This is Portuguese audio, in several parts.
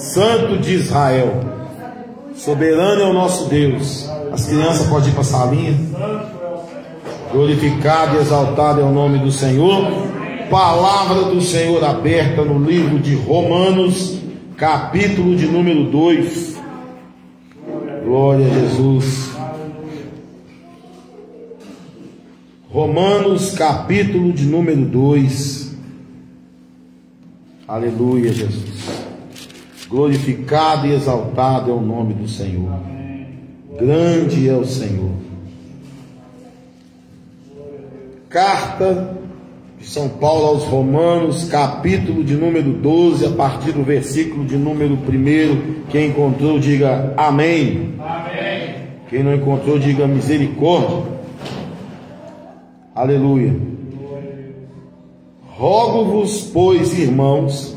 Santo de Israel. Soberano é o nosso Deus. As crianças podem ir para a salinha. Glorificado e exaltado é o nome do Senhor. Palavra do Senhor aberta no livro de Romanos, capítulo de número 2. Glória a Jesus. Romanos, capítulo de número 2. Aleluia, Jesus. Glorificado e exaltado é o nome do Senhor. Grande é o Senhor. Carta de São Paulo aos Romanos, capítulo de número 12, a partir do versículo de número 1. Quem encontrou, diga amém. Amém. Quem não encontrou, diga misericórdia. Aleluia. Rogo-vos, pois, irmãos,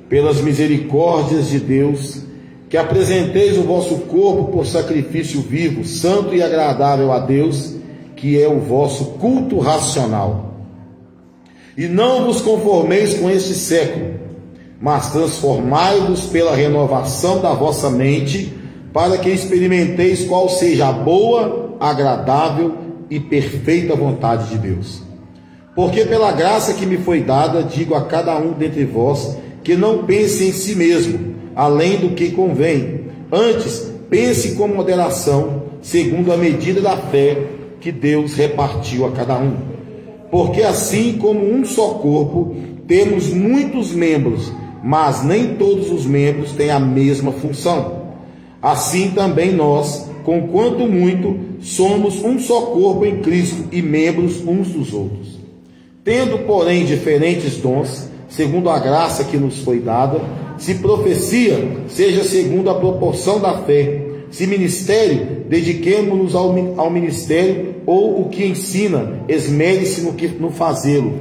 pelas misericórdias de Deus, que apresenteis o vosso corpo por sacrifício vivo, santo e agradável a Deus, que é o vosso culto racional. E não vos conformeis com este século, mas transformai-vos pela renovação da vossa mente, para que experimenteis qual seja a boa, agradável e perfeita vontade de Deus. Porque pela graça que me foi dada, digo a cada um dentre vós, que não pense em si mesmo, além do que convém. Antes, pense com moderação, segundo a medida da fé que Deus repartiu a cada um. Porque assim como um só corpo, temos muitos membros, mas nem todos os membros têm a mesma função. Assim também nós, conquanto muito, somos um só corpo em Cristo e membros uns dos outros. Tendo, porém, diferentes dons, segundo a graça que nos foi dada, se profecia, seja segundo a proporção da fé. Se ministério, dediquemo-nos ao ministério, ou o que ensina, esmere-se no fazê-lo.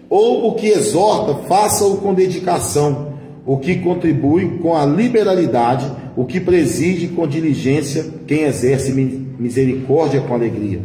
Ou o que exorta, faça-o com dedicação. O que contribui com a liberalidade, o que preside com diligência, quem exerce misericórdia com alegria.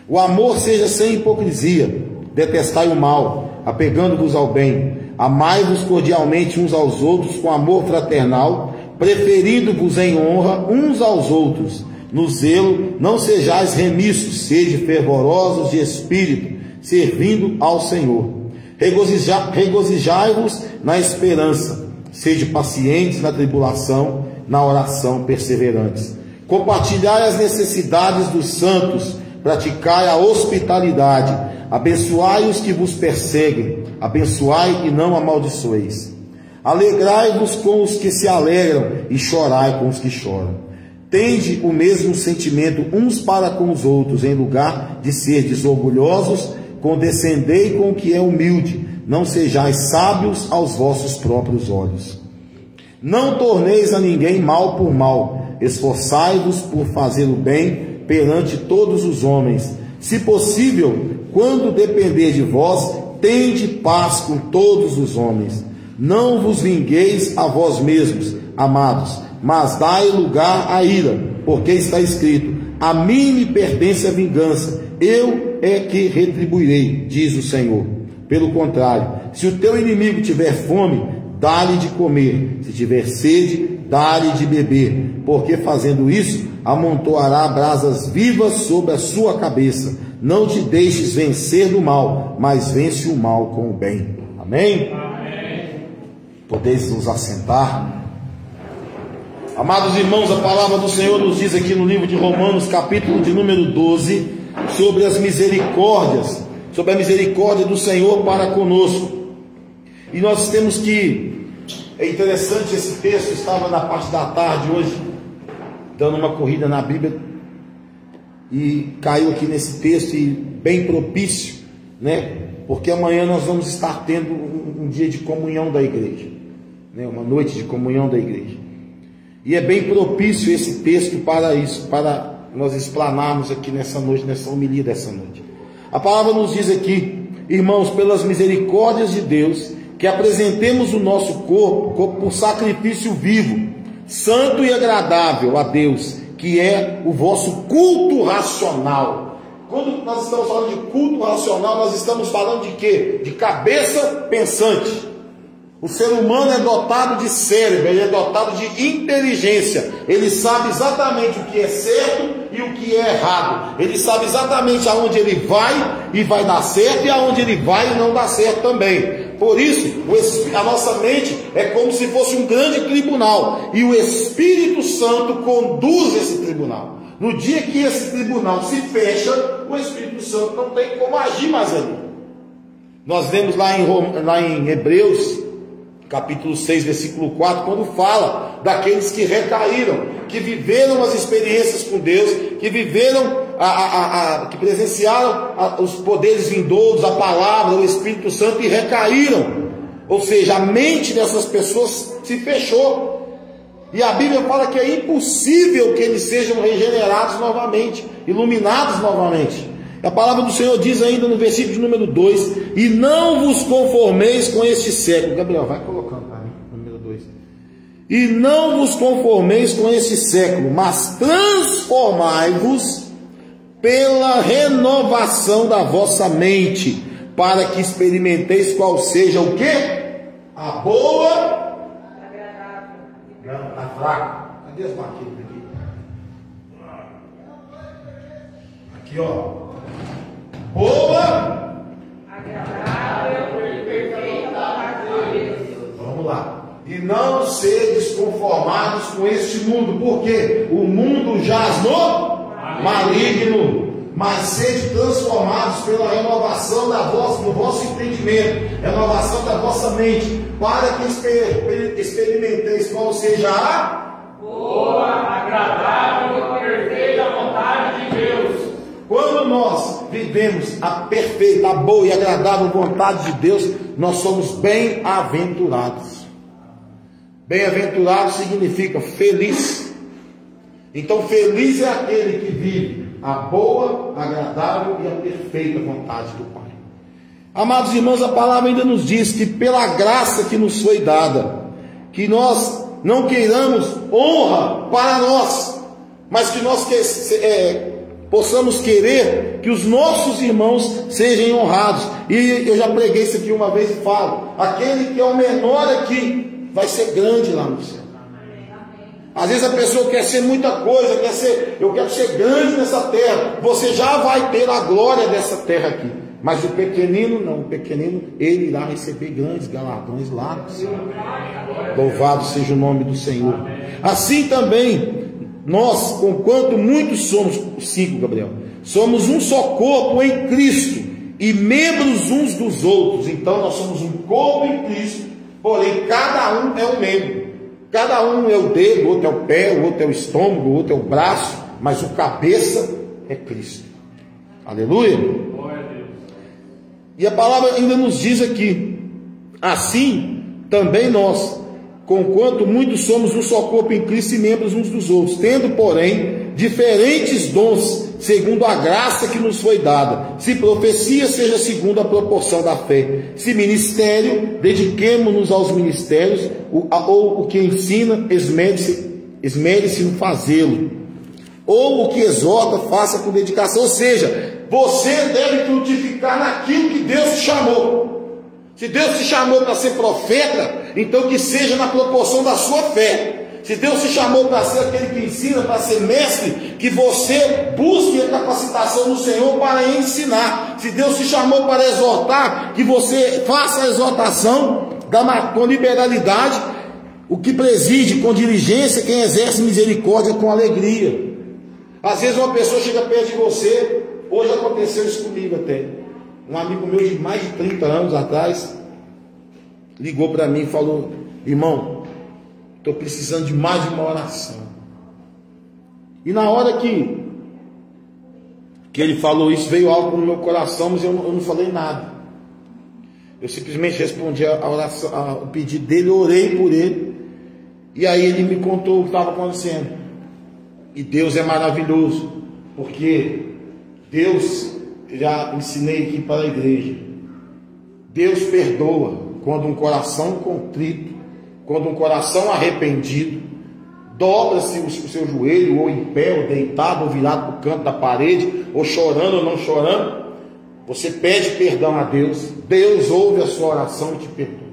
O amor seja sem hipocrisia, detestai o mal, apegando-vos ao bem. Amai-vos cordialmente uns aos outros com amor fraternal, preferindo-vos em honra uns aos outros. No zelo não sejais remissos, sede fervorosos de espírito, servindo ao Senhor. Regozijai-vos na esperança, sede pacientes na tribulação, na oração perseverantes. Compartilhai as necessidades dos santos, praticai a hospitalidade. Abençoai os que vos perseguem, abençoai e não amaldiçoeis. Alegrai-vos com os que se alegram e chorai com os que choram. Tende o mesmo sentimento uns para com os outros, em lugar de serdes orgulhosos, condescendei com o que é humilde, não sejais sábios aos vossos próprios olhos. Não torneis a ninguém mal por mal, esforçai-vos por fazer o bem perante todos os homens. Se possível, quando depender de vós, tende paz com todos os homens. Não vos vingueis a vós mesmos, amados, mas dai lugar à ira, porque está escrito: a mim me pertence a vingança, eu é que retribuirei, diz o Senhor. Pelo contrário, se o teu inimigo tiver fome, dá-lhe de comer, se tiver sede, dá-lhe de beber, porque fazendo isso, amontoará brasas vivas sobre a sua cabeça. Não te deixes vencer do mal, mas vence o mal com o bem. Amém? Amém. Podeis nos assentar. Amados irmãos, a palavra do Senhor nos diz aqui no livro de Romanos, capítulo de número 12, sobre as misericórdias, sobre a misericórdia do Senhor para conosco. E nós temos que, é interessante esse texto, estava na parte da tarde hoje, dando uma corrida na Bíblia, e caiu aqui nesse texto, e bem propício, né? Porque amanhã nós vamos estar tendo um dia de comunhão da igreja, né? Uma noite de comunhão da igreja. E é bem propício esse texto para isso, para nós explanarmos aqui nessa noite, nessa homilia dessa noite. A palavra nos diz aqui: irmãos, pelas misericórdias de Deus, que apresentemos o nosso corpo por sacrifício vivo, santo e agradável a Deus, que é o vosso culto racional. Quando nós estamos falando de culto racional, nós estamos falando de quê? De cabeça pensante. O ser humano é dotado de cérebro, ele é dotado de inteligência. Ele sabe exatamente o que é certo e o que é errado. Ele sabe exatamente aonde ele vai e vai dar certo, e aonde ele vai e não dá certo também. Por isso, a nossa mente é como se fosse um grande tribunal, e o Espírito Santo conduz esse tribunal. No dia que esse tribunal se fecha, o Espírito Santo não tem como agir mais ali. Nós vemos lá em Hebreus, capítulo 6, versículo 4, quando fala daqueles que recaíram, que viveram as experiências com Deus, que viveram, que presenciaram os poderes vindouros, a palavra, o Espírito Santo, e recaíram. Ou seja, a mente dessas pessoas se fechou. E a Bíblia fala que é impossível que eles sejam regenerados novamente, iluminados novamente. A palavra do Senhor diz ainda no versículo de número 2: e não vos conformeis com este século. Gabriel, vai colocando para mim, número 2. E não vos conformeis com este século, mas transformai-vos pela renovação da vossa mente, para que experimenteis qual seja o quê? A boa, agradável. Não, tá fraco. Cadê as marquinhas aqui? Aqui, ó. Boa, agradável e perfeita vontade de Deus. Vamos lá. E não sedes conformados com este mundo, porque o mundo jaz no maligno, mas sede transformados pela renovação do vosso entendimento, renovação da vossa mente, para que experimenteis qual seja a boa, agradável e perfeita vontade de Deus. Quando nós vivemos a perfeita, a boa e agradável vontade de Deus, nós somos bem-aventurados. Bem-aventurado significa feliz. Então, feliz é aquele que vive a boa, agradável e a perfeita vontade do Pai. Amados irmãos, a palavra ainda nos diz que pela graça que nos foi dada, que nós não queiramos honra para nós, mas que nós possamos querer que os nossos irmãos sejam honrados. E eu já preguei isso aqui uma vez e falo: aquele que é o menor aqui vai ser grande lá no céu. Às vezes a pessoa quer ser muita coisa, eu quero ser grande nessa terra. Você já vai ter a glória dessa terra aqui. Mas o pequenino não, o pequenino, ele irá receber grandes galardões lá no céu. Louvado seja o nome do Senhor. Assim também, nós, conquanto muitos somos, 5, Gabriel, somos um só corpo em Cristo e membros uns dos outros. Então nós somos um corpo em Cristo, porém cada um é um membro. Cada um é o dedo, o outro é o pé, o outro é o estômago, o outro é o braço, mas o cabeça é Cristo. Aleluia. E a palavra ainda nos diz aqui: assim também nós, conquanto muitos somos um só corpo em Cristo e membros uns dos outros, tendo, porém, diferentes dons, segundo a graça que nos foi dada. Se profecia, seja segundo a proporção da fé. Se ministério, dediquemo-nos aos ministérios, ou o que ensina, esmere-se no fazê-lo. Ou o que exorta, faça com dedicação. Ou seja, você deve frutificar naquilo que Deus te chamou. Se Deus te chamou para ser profeta, então que seja na proporção da sua fé. Se Deus te chamou para ser aquele que ensina, para ser mestre, que você busque a capacitação do Senhor para ensinar. Se Deus te chamou para exortar, que você faça a exortação com liberalidade, o que preside com diligência, quem exerce misericórdia com alegria. Às vezes uma pessoa chega perto de você. Hoje aconteceu isso comigo até. Um amigo meu de mais de 30 anos atrás ligou para mim e falou: irmão, estou precisando de mais de uma oração. E na hora que ele falou isso, veio algo no meu coração, mas eu não falei nada. Eu simplesmente respondi a oração, o pedido dele, orei por ele. E aí ele me contou o que estava acontecendo. E Deus é maravilhoso, porque Deus, já ensinei aqui para a igreja, Deus perdoa quando um coração contrito, quando um coração arrependido, dobra-se o seu joelho, ou em pé, ou deitado, ou virado para o canto da parede, ou chorando ou não chorando, você pede perdão a Deus, Deus ouve a sua oração e te perdoa.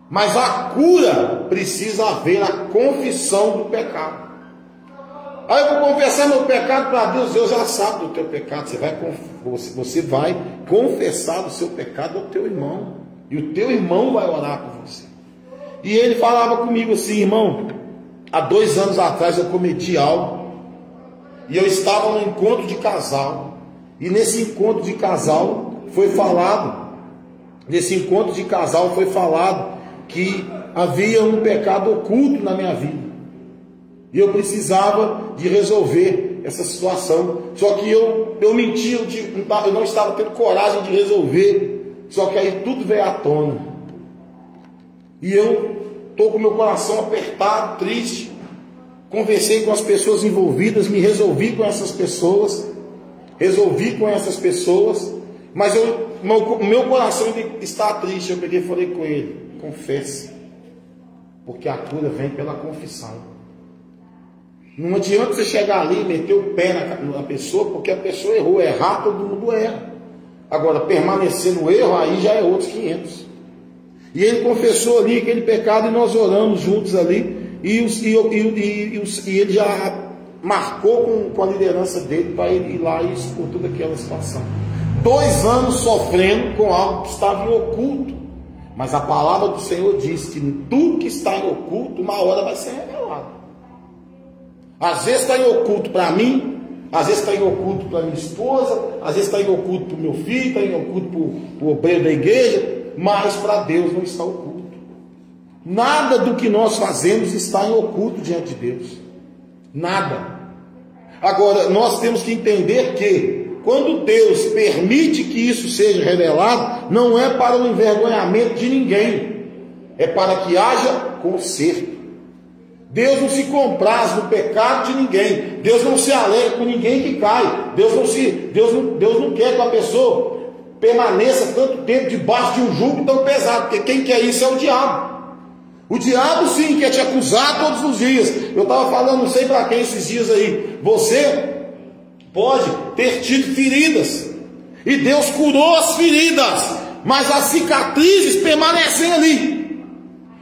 Mas a cura precisa haver a confissão do pecado. Aí eu vou confessar meu pecado para Deus. Deus já sabe do teu pecado. Você vai confessar o seu pecado ao teu irmão. E o teu irmão vai orar por você. E ele falava comigo assim: irmão, há 2 anos atrás eu cometi algo. E eu estava no encontro de casal. E nesse encontro de casal foi falado. Que havia um pecado oculto na minha vida. E eu precisava de resolver essa situação. Só que eu menti, eu não estava tendo coragem de resolver. Só que aí tudo veio à tona. E eu estou com meu coração apertado, triste. Conversei com as pessoas envolvidas, me resolvi com essas pessoas. Mas o meu coração está triste. Eu peguei e falei com ele: confesse. Porque a cura vem pela confissão. Não adianta você chegar ali e meter o pé na pessoa, porque a pessoa errou. Errar, todo mundo erra. Agora, permanecer no erro, aí já é outros 500. E ele confessou ali aquele pecado e nós oramos juntos ali. E ele já marcou com a liderança dele para ele ir lá e expor toda aquela situação. 2 anos sofrendo com algo que estava em oculto. Mas a palavra do Senhor diz que tudo que está em oculto, uma hora vai ser revelado. Às vezes está em oculto para mim, às vezes está em oculto para minha esposa, às vezes está em oculto para o meu filho, está em oculto para o obreiro da igreja, mas para Deus não está oculto. Nada do que nós fazemos está em oculto diante de Deus. Nada. Agora, nós temos que entender que quando Deus permite que isso seja revelado, não é para o envergonhamento de ninguém, é para que haja conserto. Deus não se compraz no pecado de ninguém. Deus não se alegra com ninguém que cai. Deus não quer que a pessoa permaneça tanto tempo debaixo de um jugo tão pesado, porque quem quer isso é o diabo. O diabo sim quer te acusar todos os dias. Eu estava falando, não sei para quem esses dias aí. Você pode ter tido feridas, e Deus curou as feridas, mas as cicatrizes permanecem ali,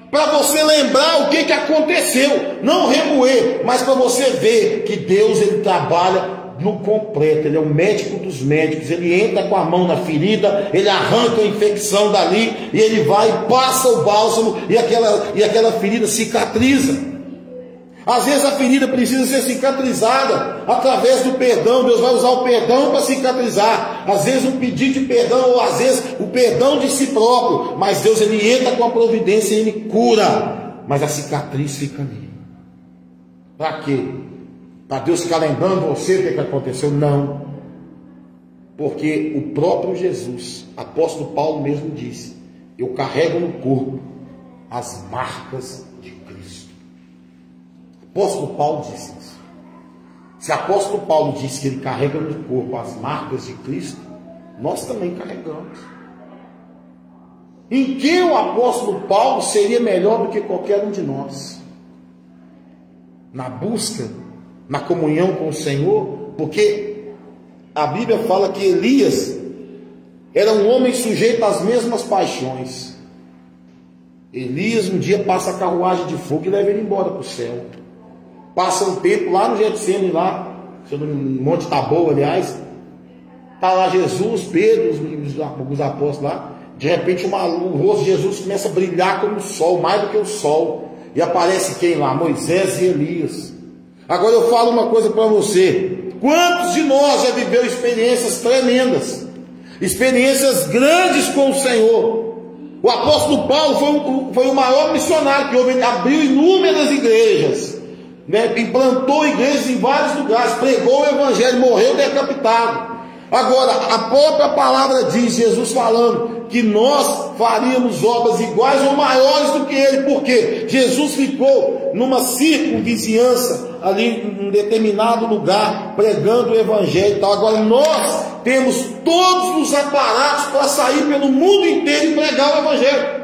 para você lembrar o que aconteceu, não remoer, mas para você ver que Deus, ele trabalha no completo. Ele é o médico dos médicos. Ele entra com a mão na ferida, ele arranca a infecção dali, e ele vai, passa o bálsamo, e aquela ferida cicatriza. Às vezes a ferida precisa ser cicatrizada através do perdão. Deus vai usar o perdão para cicatrizar. Às vezes um pedido de perdão, ou às vezes o perdão de si próprio. Mas Deus, ele entra com a providência e ele cura. Mas a cicatriz fica ali. Para quê? Para Deus ficar lembrando você o que aconteceu? Não. Porque o próprio Jesus, apóstolo Paulo mesmo disse: eu carrego no corpo as marcas de Cristo. Apóstolo Paulo disse isso. Se apóstolo Paulo disse que ele carrega no corpo as marcas de Cristo, nós também carregamos. Em que o apóstolo Paulo seria melhor do que qualquer um de nós? Na busca, na comunhão com o Senhor, porque a Bíblia fala que Elias era um homem sujeito às mesmas paixões. Elias um dia passa a carruagem de fogo e leva ele embora para o céu. Passa um tempo lá no Getsemane, lá no Monte Tabor, aliás, está lá Jesus, Pedro, os apóstolos lá. De repente o rosto de Jesus começa a brilhar como o sol, mais do que o sol, e aparece quem lá? Moisés e Elias. Agora eu falo uma coisa para você: quantos de nós já viveu experiências tremendas, experiências grandes com o Senhor? O apóstolo Paulo foi o maior missionário que houve. Ele abriu inúmeras igrejas, né? Implantou igrejas em vários lugares, pregou o evangelho, morreu decapitado. Agora, a própria palavra diz, Jesus falando, que nós faríamos obras iguais ou maiores do que ele, porque Jesus ficou numa circunvizinhança ali em um determinado lugar, pregando o evangelho e tal. Agora nós temos todos os aparatos para sair pelo mundo inteiro e pregar o evangelho.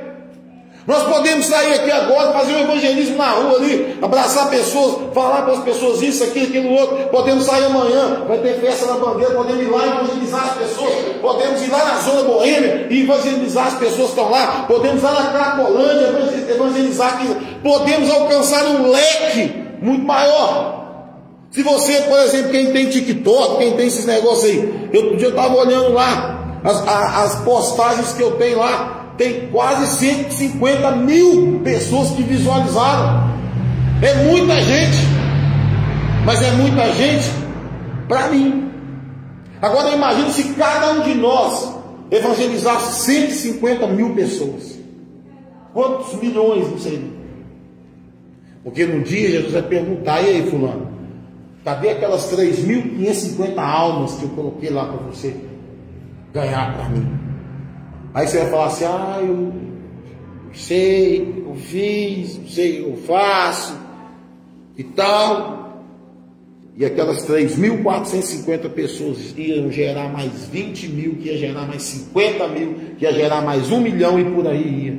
Nós podemos sair aqui agora, fazer um evangelismo na rua ali, abraçar pessoas, falar para as pessoas isso, aquilo, outro. Podemos sair amanhã, vai ter festa na bandeira, podemos ir lá evangelizar as pessoas. Podemos ir lá na zona boêmia e evangelizar as pessoas que estão lá. Podemos ir lá na Cracolândia, evangelizar aqui. Podemos alcançar um leque muito maior. Se você, por exemplo, quem tem TikTok, quem tem esses negócios aí, eu estava olhando lá, as postagens que eu tenho lá, tem quase 150 mil pessoas que visualizaram. É muita gente, mas é muita gente para mim. Agora imagine se cada um de nós evangelizasse 150 mil pessoas. Quantos milhões, não sei. Porque no dia Jesus vai perguntar: e aí, fulano, cadê aquelas 3.550 almas que eu coloquei lá para você ganhar para mim? Aí você vai falar assim: eu sei, eu fiz, não sei, eu faço e tal. E aquelas 3.450 pessoas iam gerar mais 20 mil, que ia gerar mais 50 mil, que ia gerar mais 1 milhão e por aí ia.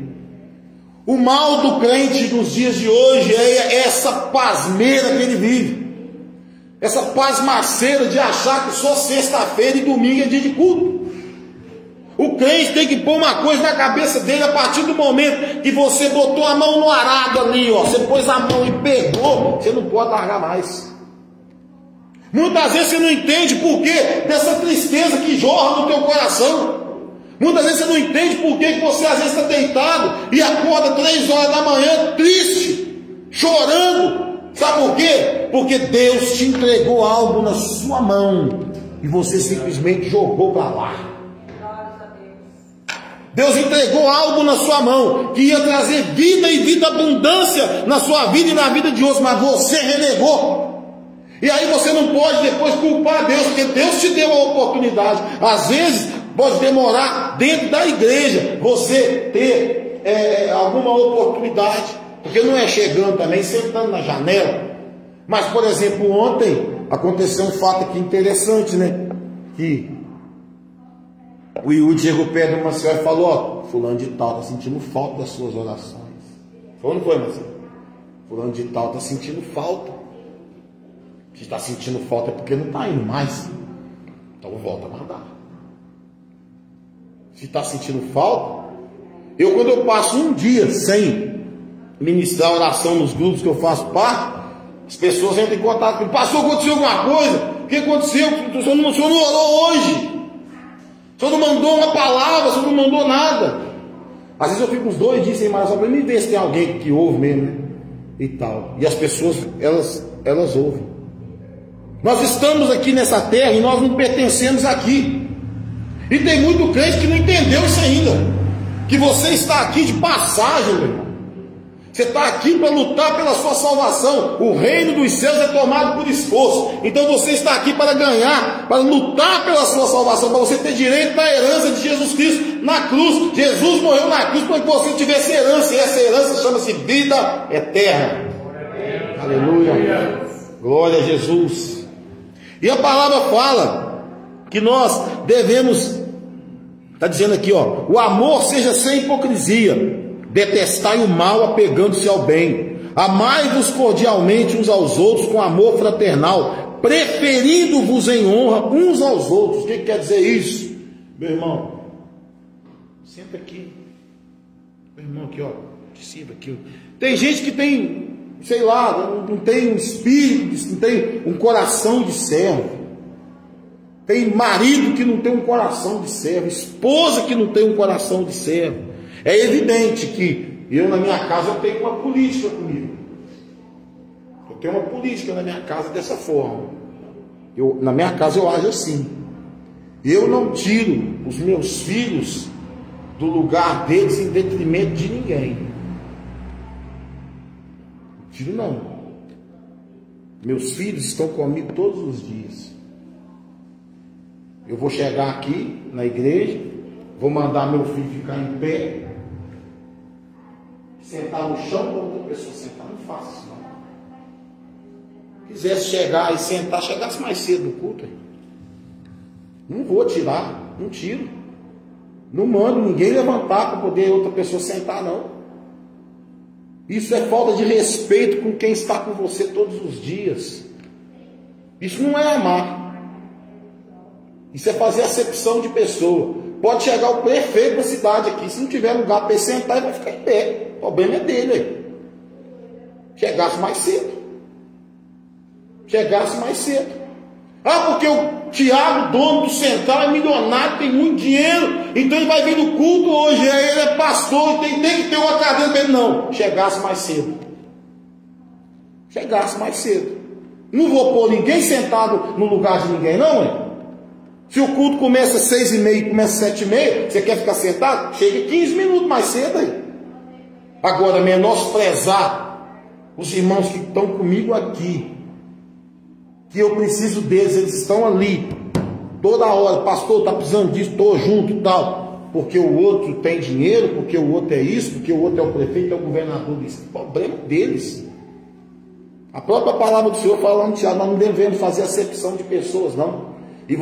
O mal do crente nos dias de hoje é essa pasmeira que ele vive. Essa pasmaceira de achar que só sexta-feira e domingo é dia de culto. O crente tem que pôr uma coisa na cabeça dele: a partir do momento que você botou a mão no arado ali, ó, você pôs a mão e pegou, você não pode largar mais. Muitas vezes você não entende por que dessa tristeza que jorra no teu coração. Muitas vezes você não entende por que você às vezes está deitado e acorda 3 horas da manhã triste, chorando. Sabe por quê? Porque Deus te entregou algo na sua mão e você simplesmente jogou para lá. Deus entregou algo na sua mão que ia trazer vida e vida abundância na sua vida e na vida de outros, mas você renegou. E aí você não pode depois culpar Deus, porque Deus te deu a oportunidade. Às vezes pode demorar dentro da igreja você ter alguma oportunidade, porque não é chegando também, sentando na janela. Mas, por exemplo, ontem aconteceu um fato aqui interessante, né? Que o Yudi chegou perto de uma senhora e falou: ó, fulano de tal está sentindo falta das suas orações. Foi ou não foi, Marcelo? Fulano de tal está sentindo falta. Se está sentindo falta é porque não está indo mais. Então volta a mandar. Se está sentindo falta, quando eu passo um dia sem ministrar oração nos grupos que eu faço parte, as pessoas entram em contato comigo: pastor, aconteceu alguma coisa? O que aconteceu? O senhor não orou hoje? O senhor não mandou uma palavra, o senhor não mandou nada. Às vezes eu fico uns 2 dias sem mais só para me ver se tem alguém que ouve mesmo, né? E tal. E as pessoas, elas ouvem. Nós estamos aqui nessa terra e nós não pertencemos aqui. E tem muito crente que não entendeu isso ainda. Que você está aqui de passagem, meu irmão. Você está aqui para lutar pela sua salvação. O reino dos céus é tomado por esforço. Então você está aqui para ganhar, para lutar pela sua salvação, para você ter direito à herança de Jesus Cristo na cruz. Jesus morreu na cruz para que você tivesse herança. E essa herança chama-se vida eterna. Aleluia. Glória a Jesus. E a palavra fala que nós devemos, está dizendo aqui, ó: o amor seja sem hipocrisia. Detestai o mal, apegando-se ao bem. Amai-vos cordialmente uns aos outros com amor fraternal, preferindo-vos em honra uns aos outros. O que quer dizer isso? Meu irmão, senta aqui. Meu irmão aqui, ó, te sirva aqui. Tem gente que tem, sei lá, não tem um espírito, não tem um coração de servo. Tem marido que não tem um coração de servo, esposa que não tem um coração de servo. É evidente que eu na minha casa eu tenho uma política comigo. Eu tenho uma política na minha casa dessa forma. Na minha casa eu ajo assim. Eu não tiro os meus filhos do lugar deles em detrimento de ninguém. Não tiro não. Meus filhos estão comigo todos os dias. Eu vou chegar aqui na igreja, vou mandar meu filho ficar em pé, sentar no chão para outra pessoa sentar. Não faço isso não. Quisesse chegar e sentar, chegasse mais cedo no culto, não vou tirar, não tiro. Não mando ninguém levantar para poder outra pessoa sentar, não. Isso é falta de respeito com quem está com você todos os dias. Isso não é amar. Isso é fazer acepção de pessoa. Pode chegar o prefeito da cidade aqui, se não tiver lugar para ele sentar, ele vai ficar em pé. O problema é dele aí. Chegasse mais cedo. Chegasse mais cedo. Ah, porque o Tiago, dono do Central, é milionário, tem muito dinheiro, então ele vai vir no culto hoje, aí ele é pastor, tem que ter uma cadeira para ele. Não, chegasse mais cedo. Chegasse mais cedo. Não vou pôr ninguém sentado no lugar de ninguém, não, é? Se o culto começa às 6h30 e começa às 7h30, você quer ficar sentado? Chega 15 minutos mais cedo aí. Agora, menosprezar os irmãos que estão comigo aqui, que eu preciso deles, eles estão ali, toda hora, pastor, está precisando disso, estou junto e tal, porque o outro tem dinheiro, porque o outro é isso, porque o outro é o prefeito, é o governador disso. O problema deles. A própria palavra do Senhor fala no Tiago, nós não devemos fazer acepção de pessoas, não. E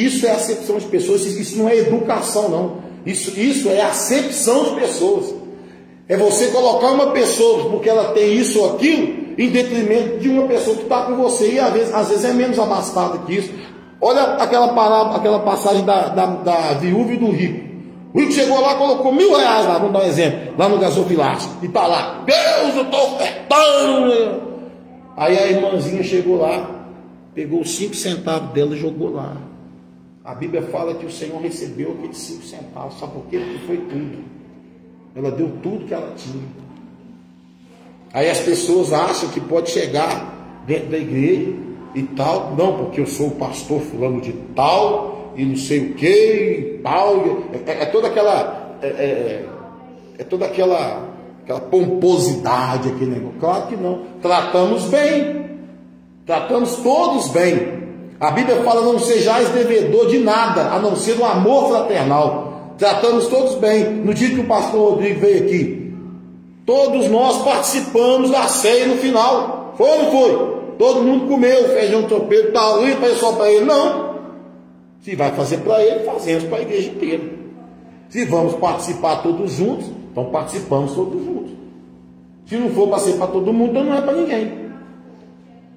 isso é acepção de pessoas, isso não é educação, não. Isso é acepção de pessoas. É você colocar uma pessoa, porque ela tem isso ou aquilo, em detrimento de uma pessoa que está com você, e às vezes é menos abastada que isso. Olha aquela passagem da viúva e do rico. O rico chegou lá, colocou R$1.000 lá, vamos dar um exemplo, lá no gasofilácio, e está lá, Deus, eu estou ofertando. Aí a irmãzinha chegou lá, pegou os 5 centavos dela e jogou lá. A Bíblia fala que o Senhor recebeu aqueles 5 centavos, sabe por quê? Porque foi tudo. Ela deu tudo que ela tinha. Aí as pessoas acham que pode chegar dentro da igreja e tal, não, porque eu sou o pastor fulano de tal, e não sei o que, e tal, é toda aquela, toda aquela pomposidade, aquele negócio. Claro que não, tratamos bem, tratamos todos bem. A Bíblia fala, não sejais devedor de nada, a não ser do amor fraternal. Tratamos todos bem. No dia que o pastor Rodrigo veio aqui, todos nós participamos da ceia no final. Foi ou não foi? Todo mundo comeu feijão tropeiro, tal, e foi só para ele? Não. Se vai fazer para ele, fazemos para a igreja inteira. Se vamos participar todos juntos, então participamos todos juntos. Se não for para ser para todo mundo, então não é para ninguém.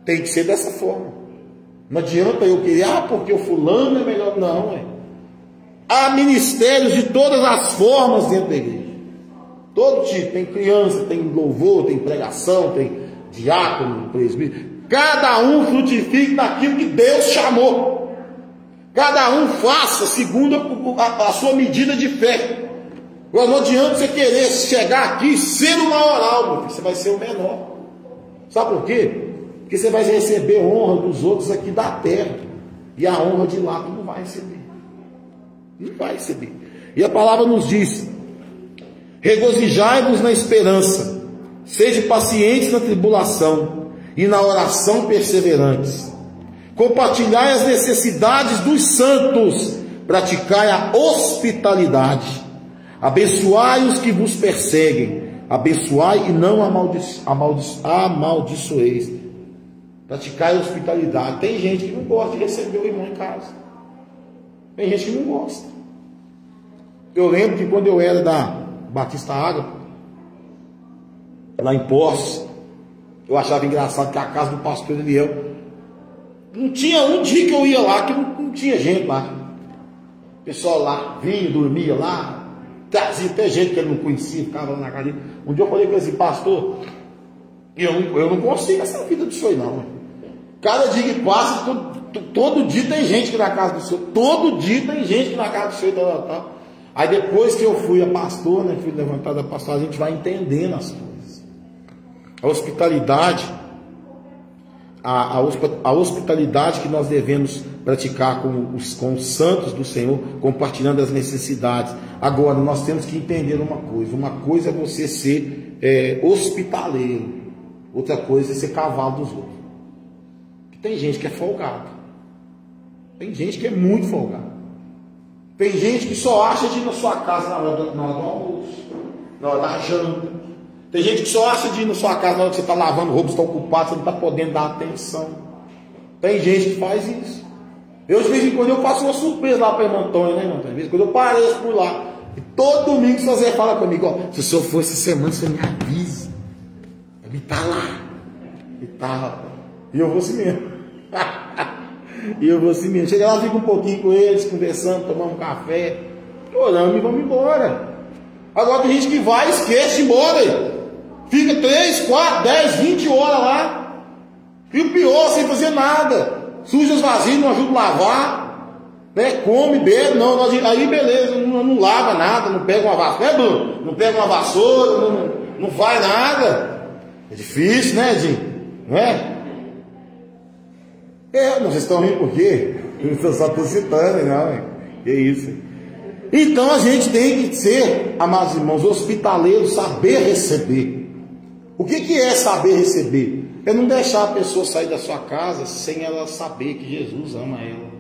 Tem que ser dessa forma. Não adianta eu querer, porque o fulano é melhor. Não, é. Há ministérios de todas as formas dentro da igreja. Todo tipo. Tem criança, tem louvor, tem pregação, tem diácono, presbítero. Cada um frutifique naquilo que Deus chamou. Cada um faça segundo a sua medida de fé. Agora não adianta você querer chegar aqui e ser o maioral, meu filho. Você vai ser o menor. Sabe por quê? Porque você vai receber honra dos outros aqui da terra. E a honra de lá tu não vai receber. Não vai receber. E a palavra nos diz: regozijai-vos na esperança, sede pacientes na tribulação, e na oração perseverantes. Compartilhai as necessidades dos santos, praticai a hospitalidade. Abençoai os que vos perseguem, abençoai e não amaldiçoeis. Praticai a hospitalidade. Tem gente que não gosta de receber o irmão em casa. Tem gente que não gosta. Eu lembro que quando eu era da Batista Água, lá em Poços, eu achava engraçado que a casa do pastor Eliel, não tinha um dia que eu ia lá que não tinha gente lá. O pessoal lá vinha, dormia lá, trazia até gente que ele não conhecia, ficava lá na casa dele. Um dia eu falei para ele assim: pastor, eu não consigo essa vida do senhor não. Cada dia que passa, todo dia tem gente aqui na casa do senhor. Todo dia tem gente aqui na casa do senhor. Tal. Aí depois que eu fui a pastor, né, fui levantado a pastor, a gente vai entendendo as coisas. A hospitalidade, a hospitalidade que nós devemos praticar com os santos do Senhor, compartilhando as necessidades. Agora, nós temos que entender uma coisa. Uma coisa é você ser hospitaleiro. Outra coisa é ser cavalo dos outros. Tem gente que é folgado. Tem gente que é muito folgado. Tem gente que só acha de ir na sua casa na hora do almoço, na hora da janta. Tem gente que só acha de ir na sua casa na hora que você está lavando roupa, você está ocupado, você não está podendo dar atenção. Tem gente que faz isso. Eu, de vez em quando, eu faço uma surpresa lá para o irmão Antônio, né, irmão Antônio? De vez em quando eu pareço por lá. E todo domingo o Zé fala comigo: ó, se o senhor for essa semana, você me avisa. E tá lá. E tá. E eu vou assim mesmo. E eu vou assim mesmo. Chega lá, fica um pouquinho com eles, conversando, tomando um café, orando e vamos embora. Agora tem gente que vai e esquece de ir embora. Fica 3, 4, 10, 20 horas lá. E o pior, sem fazer nada. Suja os vasilhos, não ajuda a lavar. Né? Come, bebe, não. Aí beleza, não lava nada, não pega uma vassoura. Né, Bruno? Não pega uma vassoura, não faz nada. É difícil, né, Edinho? Não é? Vocês estão rindo por quê? Eu só estou citando, não. Que isso. Então a gente tem que ser, amados irmãos, hospitaleiros, saber receber. O que é saber receber? É não deixar a pessoa sair da sua casa sem ela saber que Jesus ama ela.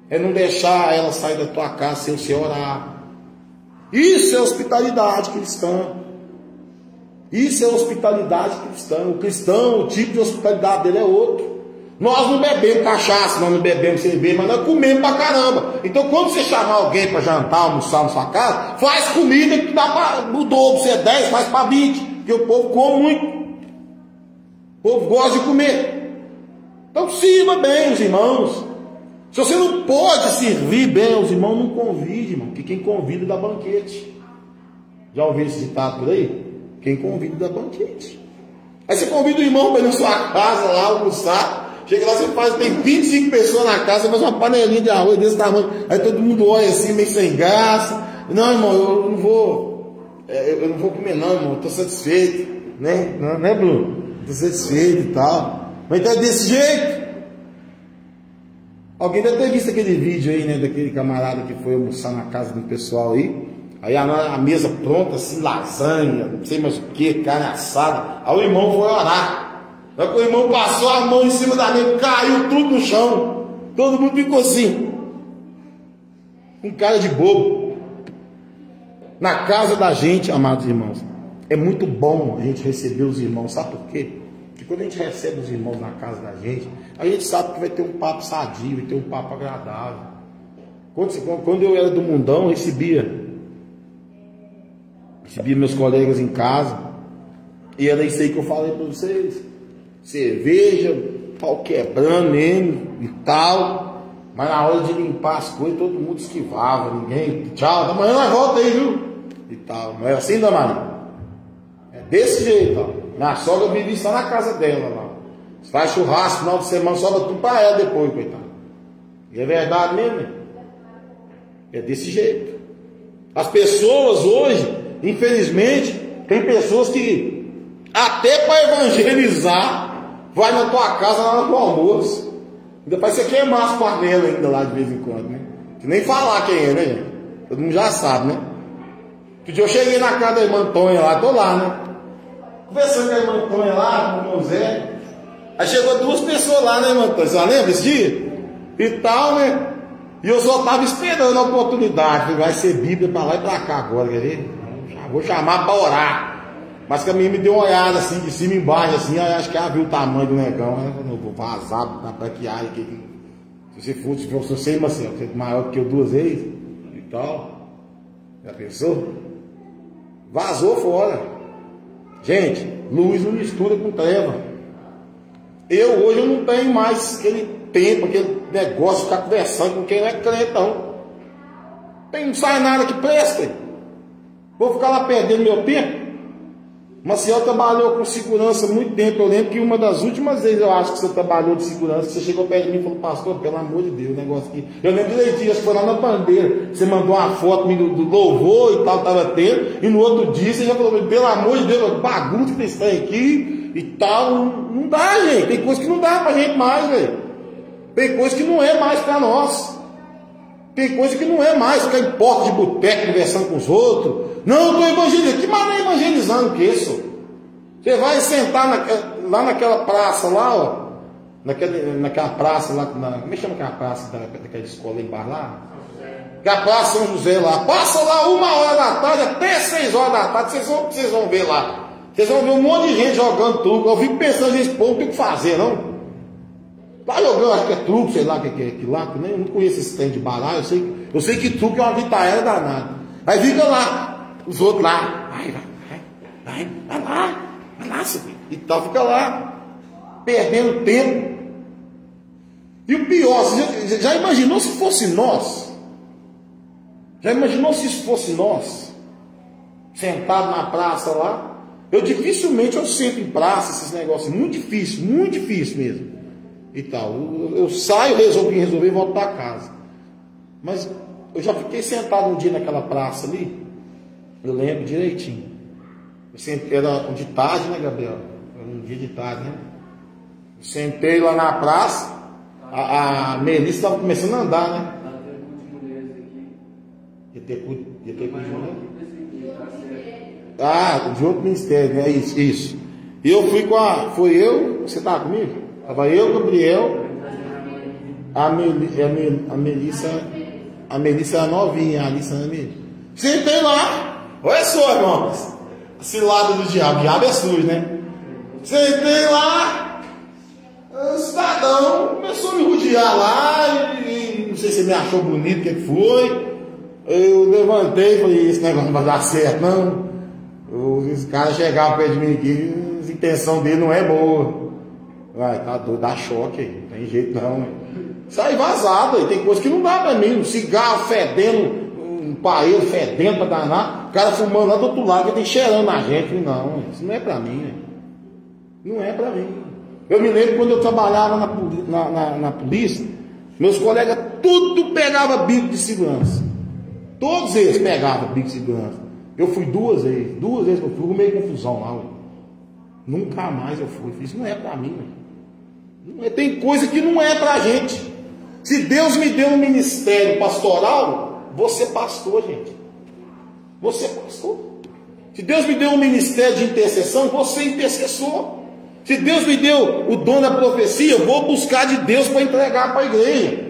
É não deixar ela sair da tua casa sem você orar. Isso é hospitalidade cristã. Isso é hospitalidade cristã. O cristão, o tipo de hospitalidade dele é outro. Nós não bebemos cachaça, nós não bebemos cerveja, mas nós comemos pra caramba. Então quando você chamar alguém para jantar, almoçar na sua casa, faz comida que dá para o dobro, se é 10, faz para 20, porque o povo come muito. O povo gosta de comer. Então sirva bem os irmãos. Se você não pode servir bem os irmãos, não convide, irmão, porque quem convida dá banquete. Já ouviu esse ditado por aí? Quem convida dá banquete. Aí você convida o irmão para ir na sua casa lá almoçar. Chega lá, você faz, tem 25 pessoas na casa, você faz uma panelinha de arroz desse tamanho. Aí todo mundo olha assim, meio sem graça. Não, irmão, eu não vou comer não, irmão, eu estou satisfeito. Né, Bruno? Estou satisfeito e tal. Mas então é desse jeito. Alguém deve ter visto aquele vídeo aí, né, daquele camarada que foi almoçar na casa do pessoal aí. Aí a mesa pronta, assim, lasanha, não sei mais o que, carne assada. Aí o irmão foi orar. Aí o irmão passou a mão em cima da mesa, caiu tudo no chão. Todo mundo ficou assim, com cara de bobo. Na casa da gente, amados irmãos, é muito bom a gente receber os irmãos. Sabe por quê? Porque quando a gente recebe os irmãos na casa da gente, a gente sabe que vai ter um papo sadio, vai ter um papo agradável. Quando eu era do mundão, eu recebia meus colegas em casa, e era isso aí que eu falei para vocês: cerveja, pau quebrando mesmo e tal, mas na hora de limpar as coisas todo mundo esquivava, ninguém, tchau, amanhã nós volta aí, viu? E tal, não é assim, dona Maria? É desse jeito, ó. Minha sogra vive só na casa dela lá. Faz churrasco, final de semana, sobra tudo para ela depois, coitado. E é verdade mesmo, né? É desse jeito. As pessoas hoje, infelizmente, tem pessoas que até para evangelizar vai na tua casa lá no almoço. Ainda faz você queimar as panelas ainda lá de vez em quando, né? Que nem falar quem é, né, gente? Todo mundo já sabe, né? Outro dia eu cheguei na casa da irmã Antônia lá, tô lá, né? Conversando com a irmã Antônia lá, com o irmão Zé. Aí chegou 2 pessoas lá, né, irmã Antônia? Você lembra esse dia? E tal, né? E eu só estava esperando a oportunidade. Vai ser Bíblia para lá e para cá agora, quer ver? Vou chamar para orar. Mas que a menina me deu uma olhada assim, de cima e embaixo, assim, aí acho que ela viu o tamanho do negão. Ela falou, vou vazar na braquiária. Se você, irmã, assim, você é maior que eu 2 vezes e tal. Já pensou? Vazou fora. Gente, luz não mistura com treva. Hoje eu não tenho mais aquele tempo, aquele negócio de ficar conversando com quem não é crente, não. Não sai nada que presta. Vou ficar lá perdendo meu tempo. Maciel trabalhou com segurança há muito tempo. Eu lembro que uma das últimas vezes, eu acho que você trabalhou de segurança, você chegou perto de mim e falou: pastor, pelo amor de Deus, o negócio aqui. Eu lembro direitinho, acho que foi lá na Bandeira. Você mandou uma foto do louvor e tal, estava tendo. E no outro dia você já falou: pelo amor de Deus, bagunça que vocês têm aqui e tal. Não dá, gente. Tem coisa que não dá pra gente mais, velho. Tem coisa que não é mais pra nós. Tem coisa que não é mais ficar em porta de boteco conversando com os outros. Não, eu estou evangelizando. Que maneira evangelizando que isso? Você vai sentar lá naquela praça lá, ó. Naquela praça lá. Como é que chama aquela praça daquela escola embaixo lá? Aquela praça São José lá. Passa lá 1h da tarde até 6h da tarde. Vocês vão ver lá. Vocês vão ver um monte de gente jogando truco. Eu fico pensando nesse povo, não tem o que fazer, não. Tá jogando, acho que é truco, sei lá o que é aquilo lá, porque eu não conheço esse trem de baralho, eu sei que truco é uma vitaela danada. Aí fica lá, os outros lá, vai lá, e tal, fica lá, perdendo tempo. E o pior, você já imaginou se fosse nós? Já imaginou se isso fosse nós? Sentado na praça lá? Eu dificilmente eu sento em praça, esses negócios, muito difícil mesmo. E tal, eu saio, resolver e volto para casa. Mas eu já fiquei sentado um dia naquela praça ali, eu lembro direitinho. Era de tarde, né, Gabriel? Era um dia de tarde, né? Eu sentei lá na praça, a Melissa estava começando a andar, né? Ia ter culto de mulher? Ah, de outro ministério, é isso. E eu fui foi eu, você estava comigo? Estava eu, Gabriel, a Melissa era novinha, a Alissa era mesmo. Sentei lá, olha só, irmãos, esse lado do diabo é sujo, né? Sentei lá, o cidadão começou a me rodear lá, e não sei se ele me achou bonito, o que foi. Eu levantei e falei, esse negócio não vai dar certo, não. Esse cara chegava perto de mim aqui, a intenção dele não é boa. Vai, tá doido, dá choque aí, não tem jeito não. Sai vazado aí, tem coisa que não dá pra mim. Um cigarro fedendo, um paeiro fedendo pra danar, o cara fumando lá do outro lado, que tem cheirando na gente. Não, isso não é pra mim, não é pra mim. Eu me lembro quando eu trabalhava na polícia, meus colegas tudo pegava bico de segurança. Todos eles pegavam bico de segurança. Eu fui duas vezes que eu fui, meio confusão lá. Nunca mais eu fui. Isso não é pra mim. Não é, tem coisa que não é pra gente. Se Deus me deu um ministério pastoral, vou ser pastor, gente. Vou ser pastor. Se Deus me deu um ministério de intercessão, vou ser intercessor. Se Deus me deu o dom da profecia, vou buscar de Deus para entregar para a igreja.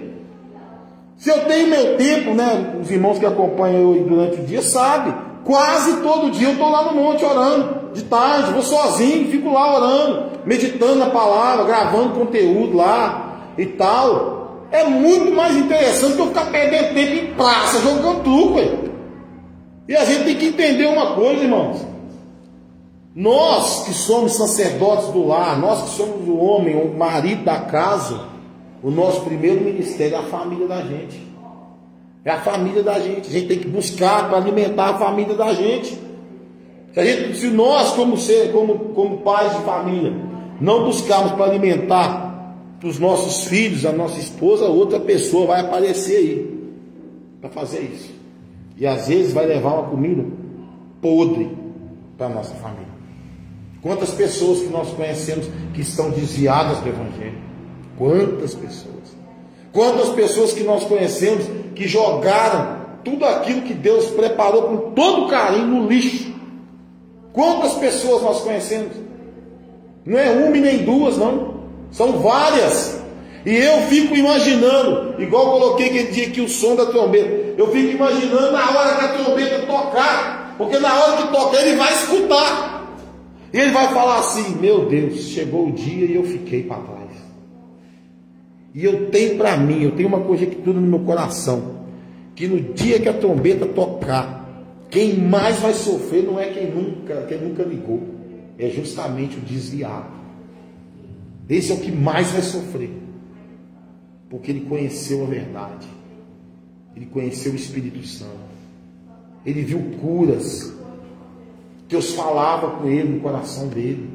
Se eu tenho meu tempo, né? Os irmãos que acompanham eu durante o dia sabem. Quase todo dia eu estou lá no monte orando. De tarde, vou sozinho, fico lá orando, meditando na palavra, gravando conteúdo lá e tal. É muito mais interessante que eu ficar perdendo tempo em praça, jogando truco. E a gente tem que entender uma coisa, irmãos. Nós que somos sacerdotes do lar, nós que somos o homem, o marido da casa, o nosso primeiro ministério é a família da gente. É a família da gente. A gente tem que buscar para alimentar a família da gente. Se nós, como pais de família, não buscarmos para alimentar os nossos filhos, a nossa esposa, outra pessoa vai aparecer aí para fazer isso. E às vezes vai levar uma comida podre para a nossa família. Quantas pessoas que nós conhecemos que estão desviadas do Evangelho? Quantas pessoas? Quantas pessoas que nós conhecemos que jogaram tudo aquilo que Deus preparou com todo carinho no lixo? Quantas pessoas nós conhecemos? Não é uma e nem duas, não. São várias. E eu fico imaginando, igual eu coloquei aquele dia aqui o som da trombeta. Eu fico imaginando na hora que a trombeta tocar. Porque na hora que tocar ele vai escutar. E ele vai falar assim, meu Deus, chegou o dia e eu fiquei para trás. E eu tenho para mim, eu tenho uma conjectura no meu coração. Que no dia que a trombeta tocar, quem mais vai sofrer não é quem nunca ligou. É justamente o desviado. Esse é o que mais vai sofrer. Porque ele conheceu a verdade. Ele conheceu o Espírito Santo. Ele viu curas. Deus falava com ele no coração dele.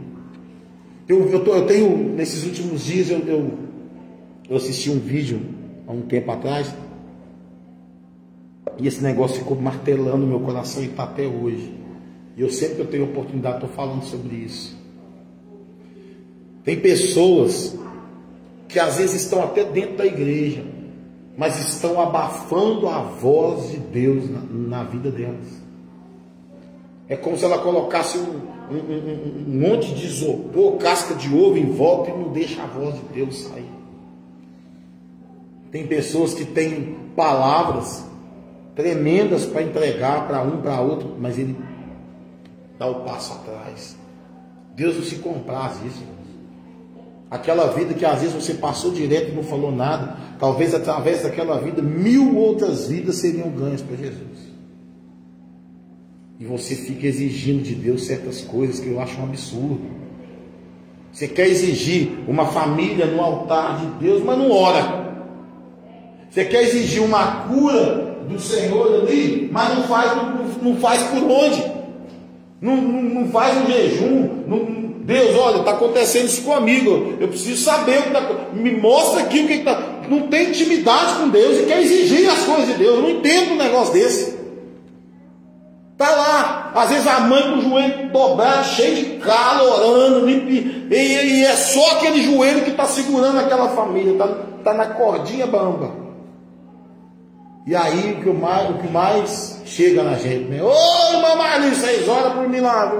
Eu tenho, nesses últimos dias, eu assisti um vídeo há um tempo atrás. E esse negócio ficou martelando no meu coração e está até hoje. E eu sempre que eu tenho oportunidade estou falando sobre isso. Tem pessoas que às vezes estão até dentro da igreja, mas estão abafando a voz de Deus na vida delas. É como se ela colocasse um monte de isopor, casca de ovo em volta e não deixa a voz de Deus sair. Tem pessoas que têm palavras tremendas para entregar para um, para outro, mas ele dá o passo atrás. Deus não se compraz isso. Aquela vida que às vezes você passou direto e não falou nada, talvez através daquela vida 1000 outras vidas seriam ganhas para Jesus. E você fica exigindo de Deus certas coisas que eu acho um absurdo. Você quer exigir uma família no altar de Deus, mas não ora. Você quer exigir uma cura do Senhor ali, mas não faz por onde? Não faz um jejum. Deus, olha, está acontecendo isso comigo. Eu preciso saber o que está. Me mostra aqui o que está. Não tem intimidade com Deus e quer exigir as coisas de Deus. Eu não entendo um negócio desse. Está lá, às vezes a mãe com o joelho dobrado, cheio de calo, orando, e é só aquele joelho que está segurando aquela família, está na cordinha bamba. E aí o que mais chega na gente, né? Ô irmã Marli, 6 horas por milagre.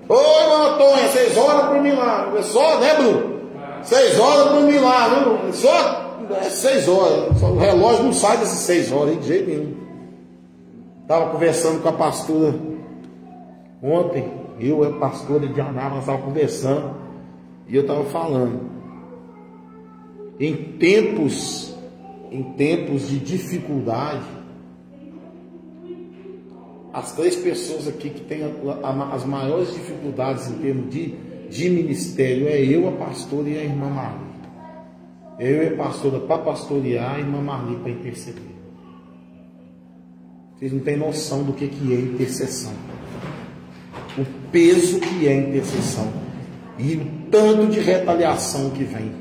Ô irmã Antônia, 6 horas por milagre. É só, né, Bruno? 6 horas por milagre, é só 6 horas. O relógio não sai dessas 6 horas, de jeito nenhum. Estava conversando com a pastora ontem, eu e a pastora de Anápolis, nós estávamos conversando, e eu estava falando, em tempos de dificuldade, as 3 pessoas aqui que têm as maiores dificuldades em termos de ministério, é eu, a pastora e a irmã Marli. Eu e a pastora para pastorear, a irmã Marli para interceder. Vocês não têm noção do que é intercessão. O peso que é intercessão. E o tanto de retaliação que vem.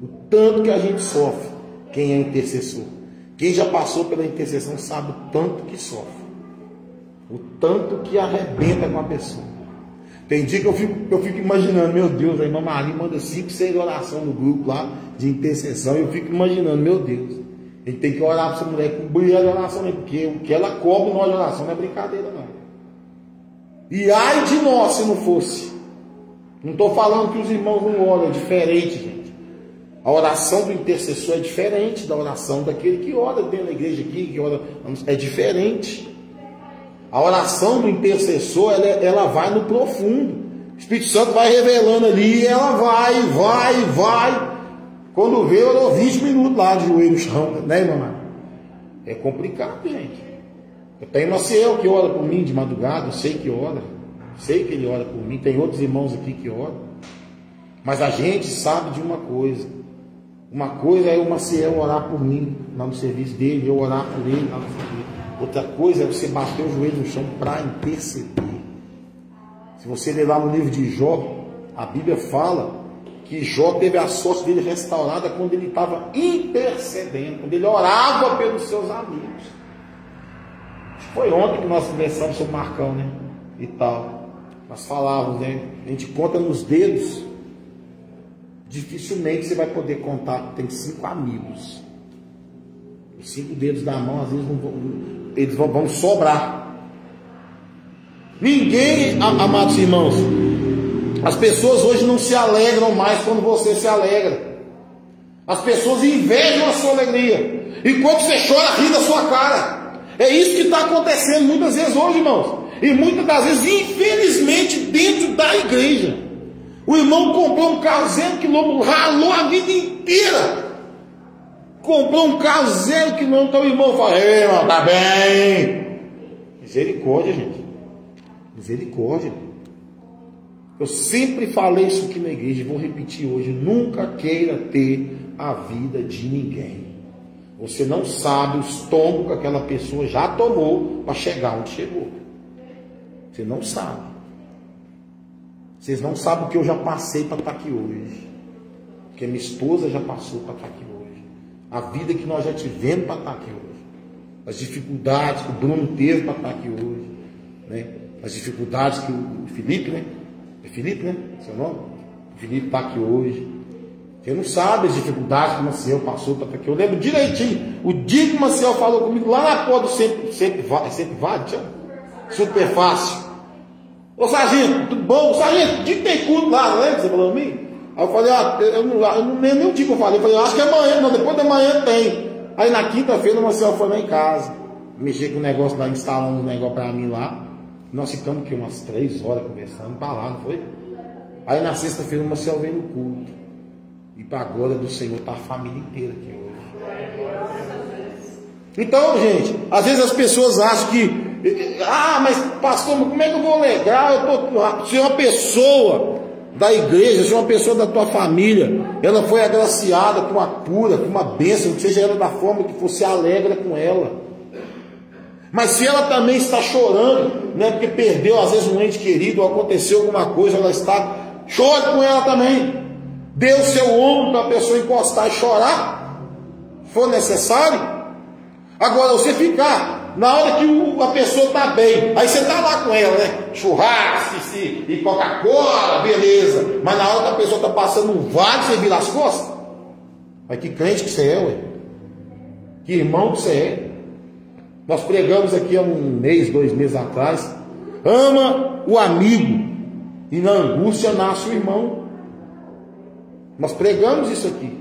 O tanto que a gente sofre. Quem é intercessor. Quem já passou pela intercessão sabe o tanto que sofre. O tanto que arrebenta com a pessoa. Tem dia que eu fico imaginando, meu Deus, a irmã Maria manda 5, 6 orações no grupo lá de intercessão. E eu fico imaginando, meu Deus. A gente tem que orar para essa mulher com banheiro de oração, né? Porque o que ela cobra nós de oração não é brincadeira, não. E ai de nós se não fosse. Não estou falando que os irmãos não oram, é diferente, gente. A oração do intercessor é diferente da oração daquele que ora dentro da igreja aqui, que ora, é diferente. A oração do intercessor, ela vai no profundo. O Espírito Santo vai revelando ali, e ela vai. Quando vê, orou 20 minutos lá de joelho no chão, né, irmã? É complicado, gente. Eu tenho Maciel que ora por mim de madrugada, eu sei que ora. Sei que ele ora por mim. Tem outros irmãos aqui que oram. Mas a gente sabe de uma coisa. Uma coisa é o Maciel orar por mim lá no serviço dele, eu orar por ele lá no serviço. Outra coisa é você bater o joelho no chão para interceder. Se você ler lá no livro de Jó, a Bíblia fala que Jó teve a sorte dele restaurada quando ele estava intercedendo, quando ele orava pelos seus amigos. Foi ontem que nós conversamos sobre Marcão, né? E tal. Nós falávamos, né? A gente conta nos dedos. Dificilmente você vai poder contar. Tem 5 amigos. Os 5 dedos da mão, às vezes, eles vão sobrar. Ninguém, amados irmãos, as pessoas hoje não se alegram mais quando você se alegra. As pessoas invejam a sua alegria. Enquanto você chora, ri da sua cara. É isso que está acontecendo muitas vezes hoje, irmãos. E muitas das vezes, infelizmente, dentro da igreja. O irmão comprou um carro 0 km, ralou a vida inteira. Comprou um carro 0 km, então o irmão fala, ei, irmão, tá bem. Misericórdia, gente. Misericórdia. Eu sempre falei isso aqui na igreja e vou repetir hoje. Nunca queira ter a vida de ninguém. Você não sabe o estômago que aquela pessoa já tomou para chegar onde chegou. Você não sabe. Vocês não sabem o que eu já passei para estar aqui hoje. O que a minha esposa já passou para estar aqui hoje. A vida que nós já tivemos para estar aqui hoje. As dificuldades que o Bruno teve para estar aqui hoje. Né? As dificuldades que o Felipe, né? É Felipe, né? Seu nome? O Felipe está aqui hoje. Você não sabe as dificuldades que o Maciel passou para estar aqui. Eu lembro direitinho. O dia que o Maciel falou comigo lá na porta do sempre vai, super fácil. Ô sargento, tudo bom? Sargento, dia que tem culto lá, não lembra que você falou pra mim? Aí eu falei, eu não lembro nem o dia que eu falei. Eu falei, acho que é amanhã, não, depois da manhã tem. Aí na quinta-feira o Marcelo foi lá em casa, mexer com o negócio lá, instalando um negócio pra mim lá. Nós ficamos aqui umas 3 horas conversando pra lá, não foi? Aí na sexta-feira o Marcelo veio no culto. E pra glória do Senhor tá a família inteira aqui hoje. Então, gente, às vezes as pessoas acham que, mas pastor, como é que eu vou alegrar? Se uma pessoa da igreja, se uma pessoa da tua família, ela foi agraciada com uma cura, com uma bênção, seja ela da forma que for, se alegra com ela. Mas se ela também está chorando, né, porque perdeu às vezes um ente querido, ou aconteceu alguma coisa, ela está, chore com ela também. Dê o seu ombro para a pessoa encostar e chorar, se for necessário. Agora, você ficar, na hora que a pessoa está bem, aí você está lá com ela, né? Churrasco e Coca-Cola, beleza. Mas na hora que a pessoa está passando um vale, você vira as costas. Mas que crente que você é, ué? Que irmão que você é? Nós pregamos aqui há 1 mês, 2 meses atrás. Ama o amigo, e na angústia nasce o irmão. Nós pregamos isso aqui.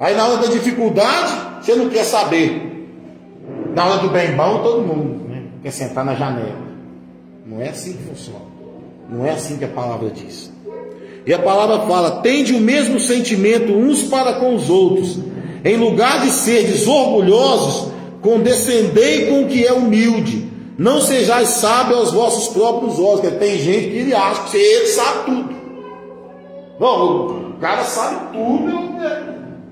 Aí na hora da dificuldade, você não quer saber. Na hora do bem bom, todo mundo, né, quer sentar na janela. Não é assim que funciona. Não é assim que a palavra diz. E a palavra fala: tende o mesmo sentimento uns para com os outros. Em lugar de serdes orgulhosos, condescendei com o que é humilde. Não sejais sábios aos vossos próprios olhos. Porque tem gente que ele acha que ele sabe tudo. Não, o cara sabe tudo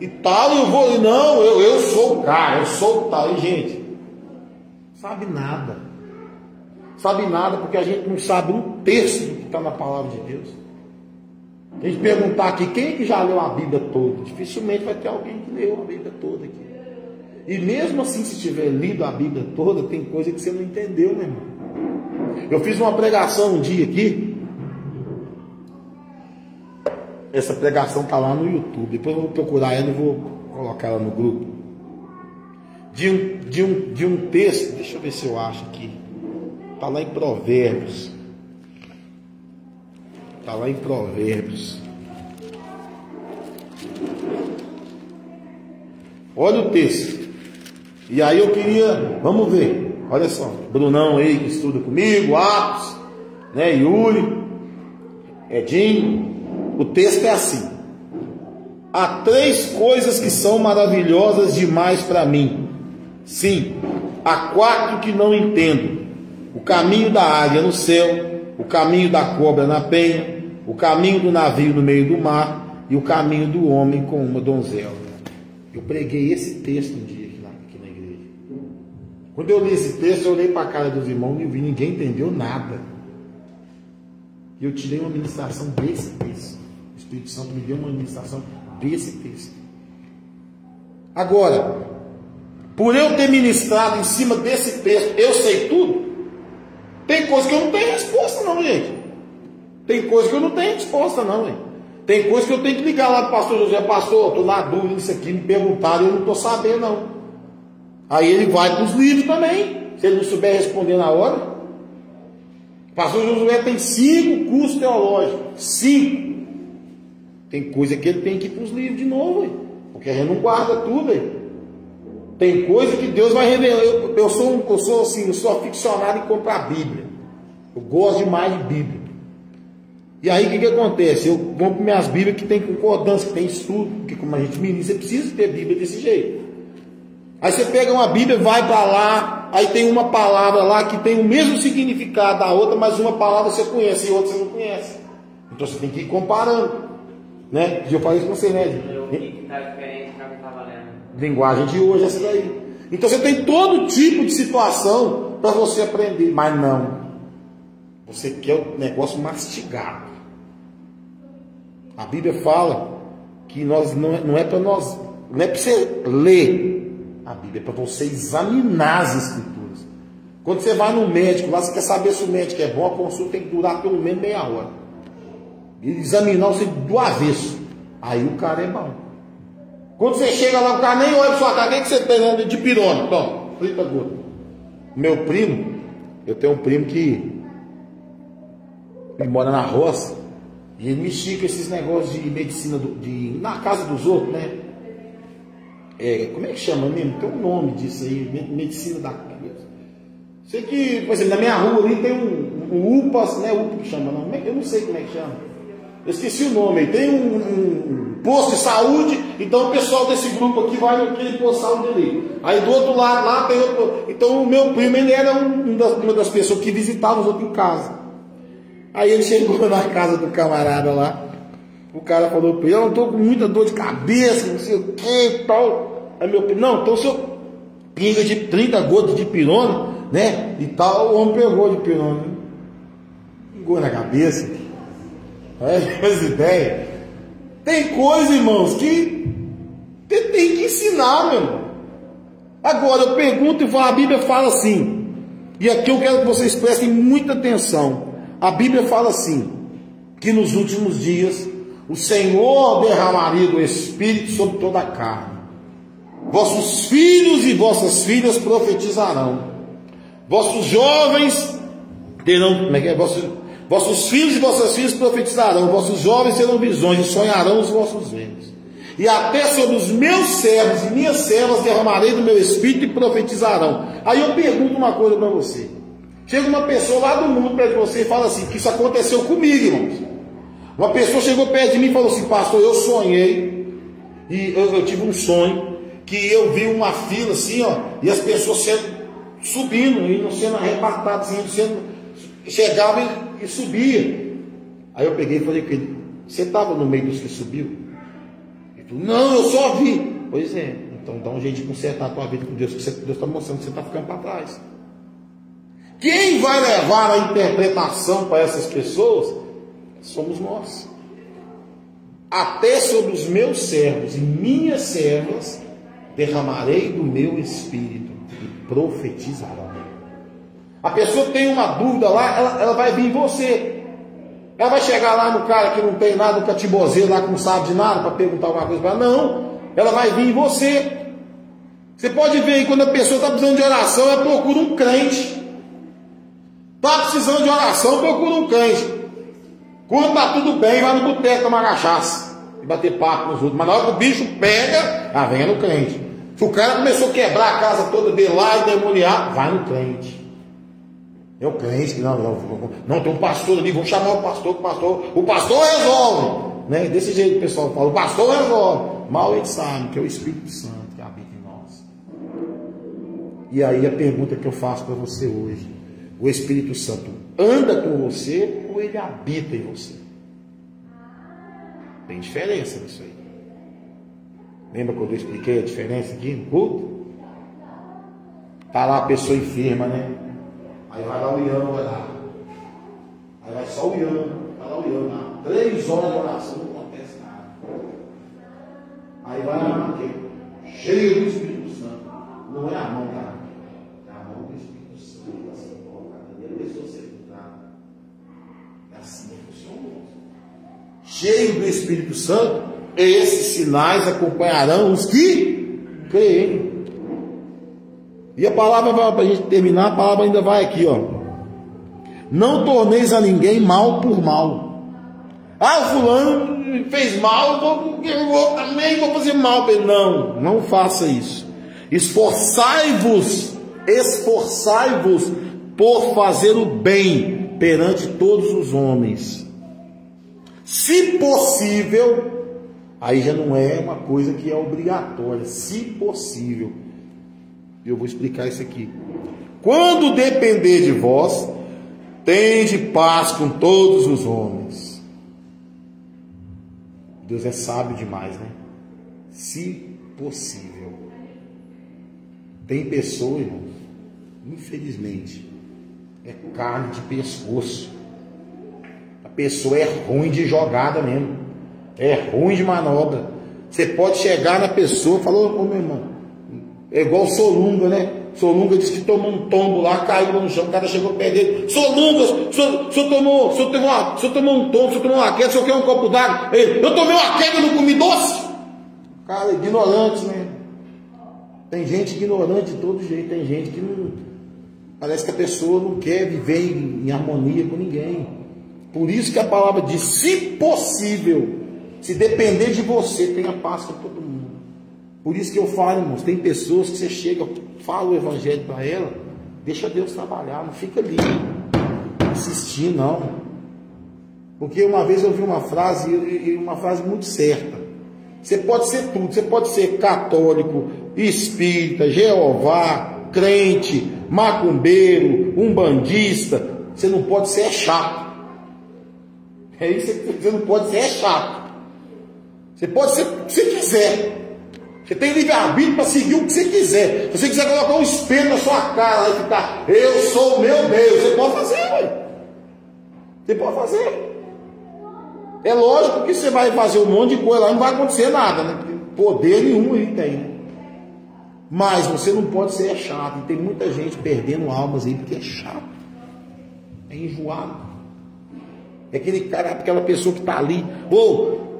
e tal, eu sou o cara, eu sou o tal. E gente, sabe nada. Sabe nada porque a gente não sabe um terço do que está na palavra de Deus. A gente perguntar aqui, quem é que já leu a Bíblia toda? Dificilmente vai ter alguém que leu a Bíblia toda aqui. E mesmo assim, se tiver lido a Bíblia toda, tem coisa que você não entendeu, meu irmão. Eu fiz uma pregação um dia aqui. Essa pregação está lá no YouTube. Depois eu vou procurar ela e vou colocar ela no grupo. De um texto, deixa eu ver se eu acho aqui. Está lá em Provérbios. Está lá em Provérbios. Olha o texto. E aí eu queria, vamos ver. Olha só, Brunão aí que estuda comigo, Atos, né, Yuri, Edinho. O texto é assim: há 3 coisas que são maravilhosas demais para mim. Sim, há 4 que não entendo: o caminho da águia no céu, o caminho da cobra na penha, o caminho do navio no meio do mar e o caminho do homem com uma donzela. Eu preguei esse texto um dia aqui na igreja. Quando eu li esse texto, eu olhei para a cara dos irmãos e vi, ninguém entendeu nada. E eu tirei uma ministração desse texto. O Espírito Santo me deu uma ministração desse texto. Agora, por eu ter ministrado em cima desse texto, eu sei tudo. Tem coisa que eu não tenho resposta não, gente. Tem coisa que eu não tenho resposta não, gente. Tem coisa que eu tenho que ligar lá para o pastor José: pastor, estou na dúvida nisso aqui, me perguntaram e eu não estou sabendo não. Aí ele vai para os livros também, se ele não souber responder na hora. O pastor Josué tem 5 cursos teológicos, 5. Tem coisa que ele tem que ir para os livros de novo, hein? Porque a gente não guarda tudo. Hein? Tem coisa que Deus vai revelar. Eu sou aficionado em comprar a Bíblia. Eu gosto demais de Bíblia. E aí o que acontece? Eu compro minhas Bíblias que tem concordância, que tem estudo, porque como a gente ministra, você precisa ter Bíblia desse jeito. Aí você pega uma Bíblia, vai para lá, aí tem uma palavra lá que tem o mesmo significado da outra, mas uma palavra você conhece e outra você não conhece. Então você tem que ir comparando, né? Eu falei isso com você, né? O que está diferente do que estava lendo? Linguagem de hoje, essa daí. Então você tem todo tipo de situação para você aprender, mas não. Você quer o negócio mastigado. A Bíblia fala que nós não é para nós, não é para você ler a Bíblia, é para você examinar as Escrituras. Quando você vai no médico, lá você quer saber se o médico é bom, a consulta tem que durar pelo menos meia hora. E examinar você do avesso. Aí o cara é bom. Quando você chega lá, o cara nem olha para sua cara: o que você tem de pirona? Toma, frita gota. Meu primo, eu tenho um primo que ele mora na roça, e ele me estica esses negócios de medicina na casa dos outros, né? Como é que chama mesmo? Tem um nome disso aí, medicina da cabeça. Sei que, por exemplo, na minha rua ali tem um UPA, né? UPA que chama, não? Eu não sei como é que chama. Eu esqueci o nome. Aí tem um posto de saúde, então o pessoal desse grupo aqui vai naquele posto de saúde ali. Aí do outro lado lá tem outro. Então o meu primo, ele era uma das pessoas que visitava os outros em casa. Aí ele chegou na casa do camarada lá. O cara falou para ele: eu não estou com muita dor de cabeça, não sei o que e tal. Aí meu filho: não, então o senhor pinga de 30 gotas de pirona, né? E tal. O homem pegou de pirona, pingou na cabeça. Olha as ideias. Tem coisa, irmãos, que você tem que ensinar, meu irmão. Agora eu pergunto e falo: a Bíblia fala assim, e aqui eu quero que vocês prestem muita atenção. A Bíblia fala assim, que nos últimos dias o Senhor derramaria do Espírito sobre toda a carne. Vossos filhos e vossas filhas profetizarão. Vossos jovens terão, vossos filhos e vossas filhas profetizarão. Vossos jovens terão visões e sonharão os vossos ventos. E até sobre os meus servos e minhas servas derramarei do meu Espírito e profetizarão. Aí eu pergunto uma coisa para você. Chega uma pessoa lá do mundo perto de você e fala assim, que isso aconteceu comigo, irmãos. Uma pessoa chegou perto de mim e falou assim: pastor, eu sonhei, e eu tive um sonho, que eu vi uma fila assim, ó, e as pessoas subindo, e não sendo arrebatadas, assim, chegavam e subia. Aí eu peguei e falei com ele: você estava no meio dos que subiu? Ele falou: não, eu só vi. Pois é, então dá um jeito de consertar a tua vida com Deus, que Deus está mostrando que você está ficando para trás. Quem vai levar a interpretação para essas pessoas somos nós. Até sobre os meus servos e minhas servas derramarei do meu Espírito e profetizarão. A pessoa tem uma dúvida lá, ela vai vir em você. Ela vai chegar lá no cara que não tem nada, no catibozeiro lá que não sabe de nada, para perguntar alguma coisa para ela. Não, ela vai vir em você. Você pode ver aí, quando a pessoa está precisando de oração, ela procura um crente. Está precisando de oração, procura um crente. Quando está tudo bem, vai no boteco tomar cachaça e bater papo nos outros. Mas na hora que o bicho pega, vem no crente. Se o cara começou a quebrar a casa toda dele lá e demoniar, vai no crente. É o crente que não, tem um pastor ali, vamos chamar o pastor resolve. Né? Desse jeito o pessoal fala: o pastor resolve. Mal ele sabe que é o Espírito Santo que habita em nós. E aí a pergunta que eu faço para você hoje: o Espírito Santo anda com você ou ele habita em você? Tem diferença nisso aí. Lembra quando eu expliquei a diferença aqui no culto? Está lá a pessoa enferma, né? Aí vai lá o Ian orar. Aí vai só o Ian. Vai lá o Ian lá. 3 horas de oração, não acontece nada. Aí vai lá aqui, cheio do Espírito Santo. Não é a mão, tá? É a mão do Espírito Santo. Assim, cada pessoa se entrar. É assim que funciona. Cheio do Espírito Santo, esses sinais acompanharão os que creem. E a palavra, para a gente terminar, a palavra ainda vai aqui, ó. Não torneis a ninguém mal por mal. Ah, o fulano fez mal, eu também vou fazer mal para ele. Não faça isso. Esforçai-vos por fazer o bem perante todos os homens. Se possível, aí já não é uma coisa que é obrigatória. Se possível. Eu vou explicar isso aqui. Quando depender de vós, tende paz com todos os homens. Deus é sábio demais, né? Se possível. Tem pessoa, irmão, infelizmente, é carne de pescoço. A pessoa é ruim de jogada mesmo. É ruim de manobra. Você pode chegar na pessoa e falar: ô meu irmão, é igual o Solunga, né? Solunga disse que tomou um tombo lá, caiu no chão, o cara chegou perto dele: Solunga, o senhor tomou um tombo, o senhor tomou uma queda, o senhor quer um copo d'água? Eu tomei uma queda e não comi doce. Cara, ignorante, né? Tem gente ignorante de todo jeito, tem gente que não... Parece que a pessoa não quer viver em harmonia com ninguém. Por isso que a palavra diz: se possível, se depender de você, tenha paz com todo mundo. Por isso que eu falo, irmãos, tem pessoas que você chega, fala o evangelho para ela, deixa Deus trabalhar, não fica ali insistir, não. Porque uma vez eu vi uma frase, e uma frase muito certa: você pode ser tudo, você pode ser católico, espírita, Jeová, crente, macumbeiro, umbandista, você não pode ser chato. É isso que você não pode ser, é chato. Você pode ser o que você quiser. Você tem livre-arbítrio para seguir o que você quiser. Se você quiser colocar um espelho na sua cara e ficar, eu sou o meu Deus, você pode fazer, ué. Você pode fazer. É lógico que você vai fazer um monte de coisa lá e não vai acontecer nada, né? Poder nenhum aí tem. Mas você não pode ser chato. E tem muita gente perdendo almas aí porque é chato. É enjoado. É aquele cara, aquela pessoa que está ali,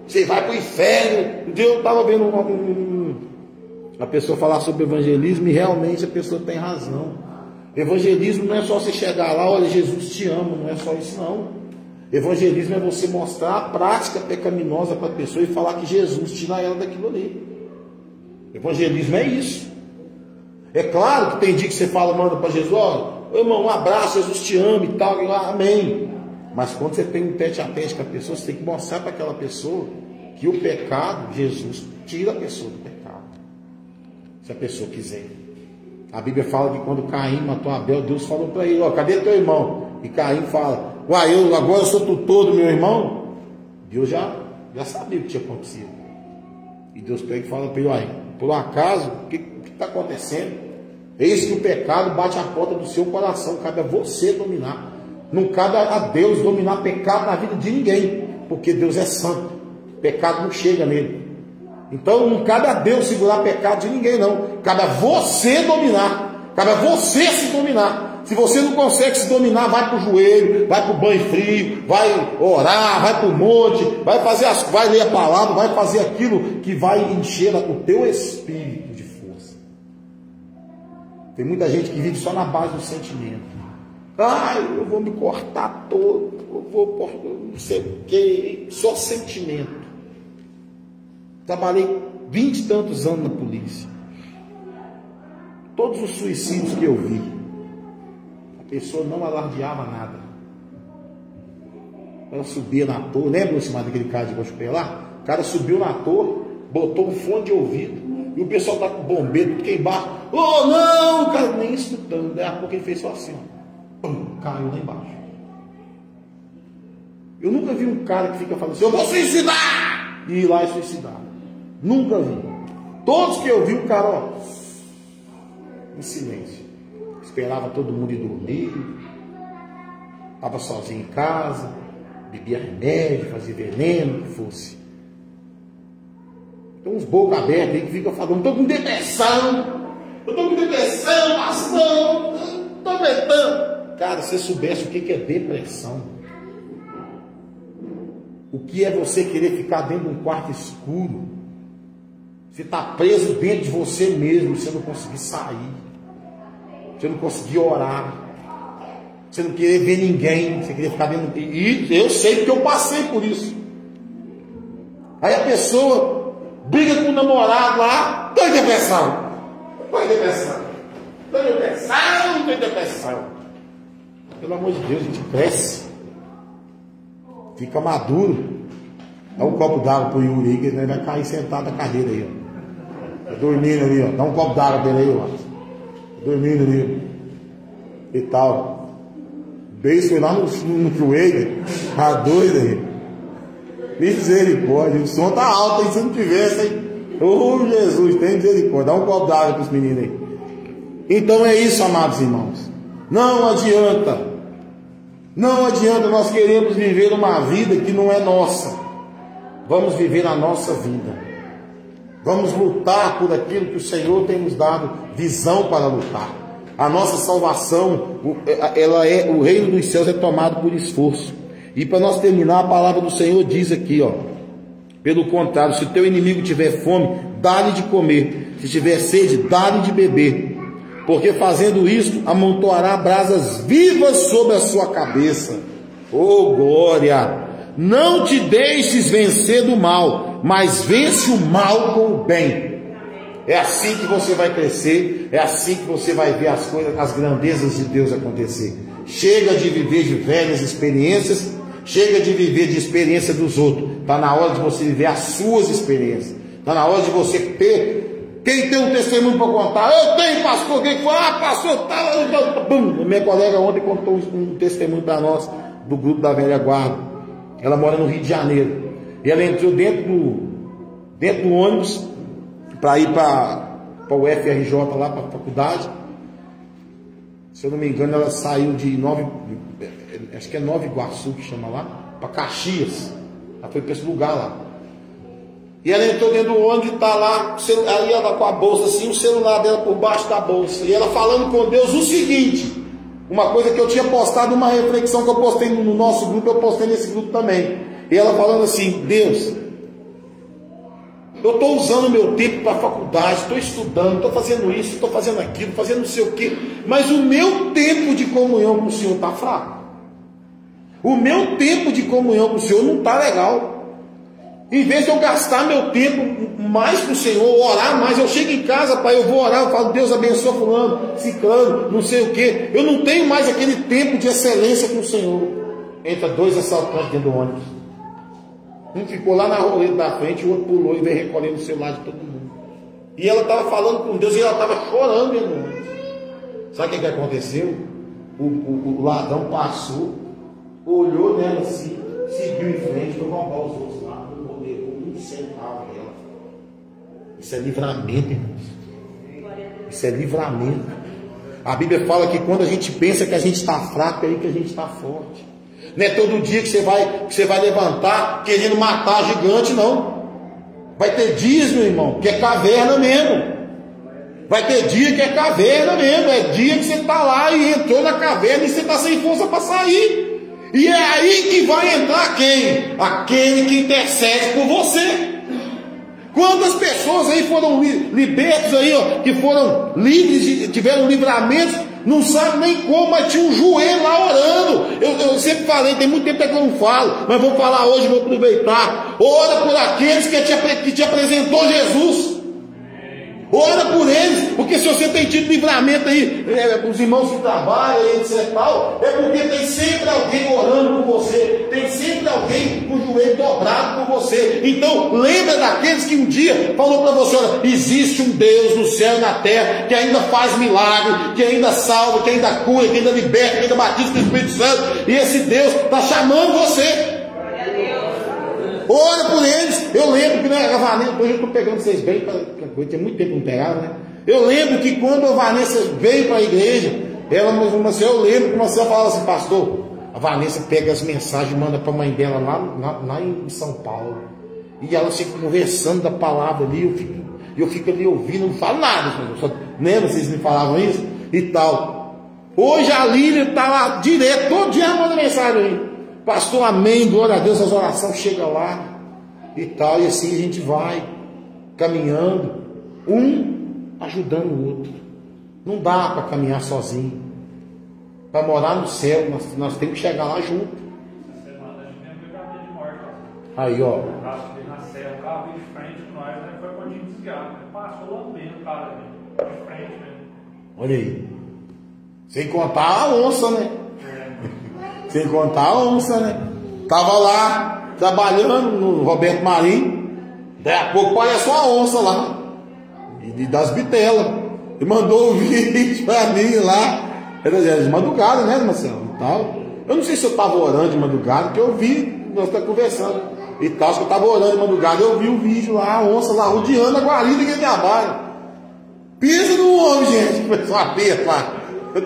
você vai para o inferno. Um dia eu estava vendo uma pessoa falar sobre evangelismo e realmente a pessoa tem razão. Evangelismo não é só você chegar lá, olha, Jesus te ama, não é só isso não. Evangelismo é você mostrar a prática pecaminosa para a pessoa e falar que Jesus tira ela daquilo ali. Evangelismo é isso. É claro que tem dia que você fala, manda para Jesus, olha, irmão, um abraço, Jesus te ama e tal, amém. Mas quando você tem um tete a tete com a pessoa, você tem que mostrar para aquela pessoa que o pecado, Jesus tira a pessoa do pecado. Se a pessoa quiser. A Bíblia fala que quando Caim matou Abel, Deus falou para ele, ó, cadê teu irmão? E Caim fala, uai, agora eu sou tutor do meu irmão? Deus já sabia o que tinha acontecido. E Deus pega e fala para ele, uai, por um acaso, o que está acontecendo? Eis que o pecado bate a porta do seu coração, cabe a você dominar. Não cabe a Deus dominar pecado na vida de ninguém, porque Deus é santo, pecado não chega nele. Então não cabe a Deus segurar pecado de ninguém não, cabe a você dominar, cabe a você se dominar. Se você não consegue se dominar, vai para o joelho, vai para o banho frio, vai orar, vai para o monte, vai ler a palavra, vai fazer aquilo que vai encher o teu espírito de força. Tem muita gente que vive só na base do sentimento. Eu vou me cortar todo, eu vou não sei o que, só sentimento. Trabalhei 20 e tantos anos na polícia. Todos os suicídios que eu vi, a pessoa não alardeava nada. Ela subia na torre, lembra-se mais daquele cara de Guaxupé lá? O cara subiu na torre, botou um fone de ouvido, e o pessoal tá com o bombeiro, tudo aqui embaixo. Não, o cara nem escutando. Daí a pouco ele fez só assim, ó. Caiu lá embaixo. Eu nunca vi um cara que fica falando assim, eu vou suicidar! E ir lá e suicidar. Nunca vi. Todos que eu vi, o cara, ó, em silêncio. Esperava todo mundo ir dormir. Estava sozinho em casa. Bebia remédio, fazia veneno, o que fosse. Tem uns boca aberta aí que ficam falando, estou com depressão. Eu estou com depressão, pastor. Estou vetando. Cara, se você soubesse o que é depressão, o que é você querer ficar dentro de um quarto escuro, você está preso dentro de você mesmo, você não conseguir sair, você não conseguir orar, você não querer ver ninguém, você queria ficar dentro. E eu sei porque eu passei por isso. Aí a pessoa briga com o namorado lá, estou em depressão, estou em depressão, estou em depressão, estou em depressão. Pelo amor de Deus, a gente cresce, fica maduro. Dá um copo d'água pro Yuri aí, que ele vai cair sentado na cadeira aí, ó. Tá dormindo ali, ó. Dá um copo d'água pra ele aí, ó. Tá dormindo ali, ó. E tal. O beijo foi lá no joelho, tá doido aí. Misericórdia, o som tá alto aí, se não tivesse, hein? Oh, Jesus, tem misericórdia. Dá um copo d'água pros meninos aí. Então é isso, amados irmãos. Não adianta. Não adianta, nós queremos viver uma vida que não é nossa. Vamos viver a nossa vida. Vamos lutar por aquilo que o Senhor tem nos dado visão para lutar. A nossa salvação, o reino dos céus é tomado por esforço. E para nós terminar, a palavra do Senhor diz aqui, ó. Pelo contrário, se o teu inimigo tiver fome, dá-lhe de comer. Se tiver sede, dá-lhe de beber. Porque fazendo isto, amontoará brasas vivas sobre a sua cabeça. Oh, glória! Não te deixes vencer do mal, mas vence o mal com o bem. É assim que você vai crescer, é assim que você vai ver as coisas, as grandezas de Deus acontecer. Chega de viver de velhas experiências, chega de viver de experiência dos outros. Está na hora de você viver as suas experiências. Está na hora de você ter. Quem tem um testemunho para contar? Eu tenho, pastor. Quem foi? Pastor, tá. Minha colega ontem contou um testemunho para nós, do grupo da velha guarda. Ela mora no Rio de Janeiro. E ela entrou dentro do ônibus para ir para o UFRJ lá, para a faculdade. Se eu não me engano, ela saiu de acho que é Nova Iguaçu que chama lá, para Caxias. Ela foi para esse lugar lá. E ela entrou dentro do ônibus e está lá, aí ela com a bolsa assim, o celular dela por baixo da bolsa. E ela falando com Deus o seguinte, uma coisa que eu tinha postado, uma reflexão que eu postei no nosso grupo, eu postei nesse grupo também. E ela falando assim, Deus, eu estou usando o meu tempo para a faculdade, estou estudando, estou fazendo isso, estou fazendo aquilo, fazendo não sei o quê, mas o meu tempo de comunhão com o Senhor está fraco. O meu tempo de comunhão com o Senhor não está legal. Em vez de eu gastar meu tempo mais com o Senhor, orar mais, eu chego em casa, pai, eu vou orar, eu falo, Deus abençoa fulano, ciclano, não sei o quê. Eu não tenho mais aquele tempo de excelência com o Senhor. Entra dois assaltantes dentro do ônibus. Um ficou lá na roleta da frente, o outro pulou e veio recolhendo o celular de todo mundo. E ela estava falando com Deus e ela estava chorando dentro do ônibus. Sabe o que aconteceu? O ladrão passou, olhou nela assim, seguiu em frente, foi roubar os outros lá. Centavo dela. Isso é livramento, irmãos. Isso é livramento. A Bíblia fala que quando a gente pensa que a gente está fraco, é aí que a gente está forte. Não é todo dia que você vai levantar querendo matar gigante, não. Vai ter dias, meu irmão, que é caverna mesmo. Vai ter dia que é caverna mesmo. É dia que você está lá e entrou na caverna e você está sem força para sair. E é aí que vai entrar quem? Aquele que intercede por você. Quantas pessoas aí foram libertos aí, ó, que foram livres, tiveram livramentos, não sabe nem como, mas tinha um joelho lá orando. Eu sempre falei, tem muito tempo que eu não falo, mas vou falar hoje, vou aproveitar. Ora por aqueles que te apresentou Jesus. Ora por eles, porque se você tem tido livramento aí, os irmãos que trabalham, etc. Tal, é porque tem sempre alguém orando por você, tem sempre alguém com o joelho dobrado por você. Então, lembra daqueles que um dia falou para você: olha, existe um Deus no céu e na terra que ainda faz milagre, que ainda salva, que ainda cura, que ainda liberta, que ainda batiza com o Espírito Santo, e esse Deus está chamando você. Ora por eles. Eu lembro que a Vanessa, hoje eu estou pegando vocês bem, tem muito tempo que não pegava, né? Eu lembro que quando a Vanessa veio para a igreja, eu lembro que uma senhora falava assim: pastor, a Vanessa pega as mensagens e manda para a mãe dela lá em São Paulo, e ela fica conversando da palavra ali, eu fico ali ouvindo, não falo nada, só lembra, vocês me falavam isso e tal. Hoje a Lília está lá direto, todo dia ela manda mensagem aí: pastor, amém, glória a Deus, as orações chegam lá e tal, e assim a gente vai caminhando, um ajudando o outro. Não dá para caminhar sozinho. Para morar no céu, nós temos que chegar lá junto. Essa semana a gente tem um brigado de morte. Aí, ó. O carro veio de frente com nós, aí foi quando a gente desviar. Passou lambendo o cara ali, de frente mesmo. Olha aí. Sem contar a onça, né? Sem contar a onça, né? Tava lá trabalhando no Roberto Marinho, daí a pouco apareceu uma onça lá, e das bitelas, e mandou um vídeo pra mim lá, era de madrugada, né, Marcelo? E tal. Eu não sei se eu tava orando de madrugada, que eu vi, nós estamos conversando e tal, se eu tava orando de madrugada, eu vi o vídeo lá, a onça lá rodeando a guarida que ele trabalha. Pisa no homem, gente, começou a pia lá,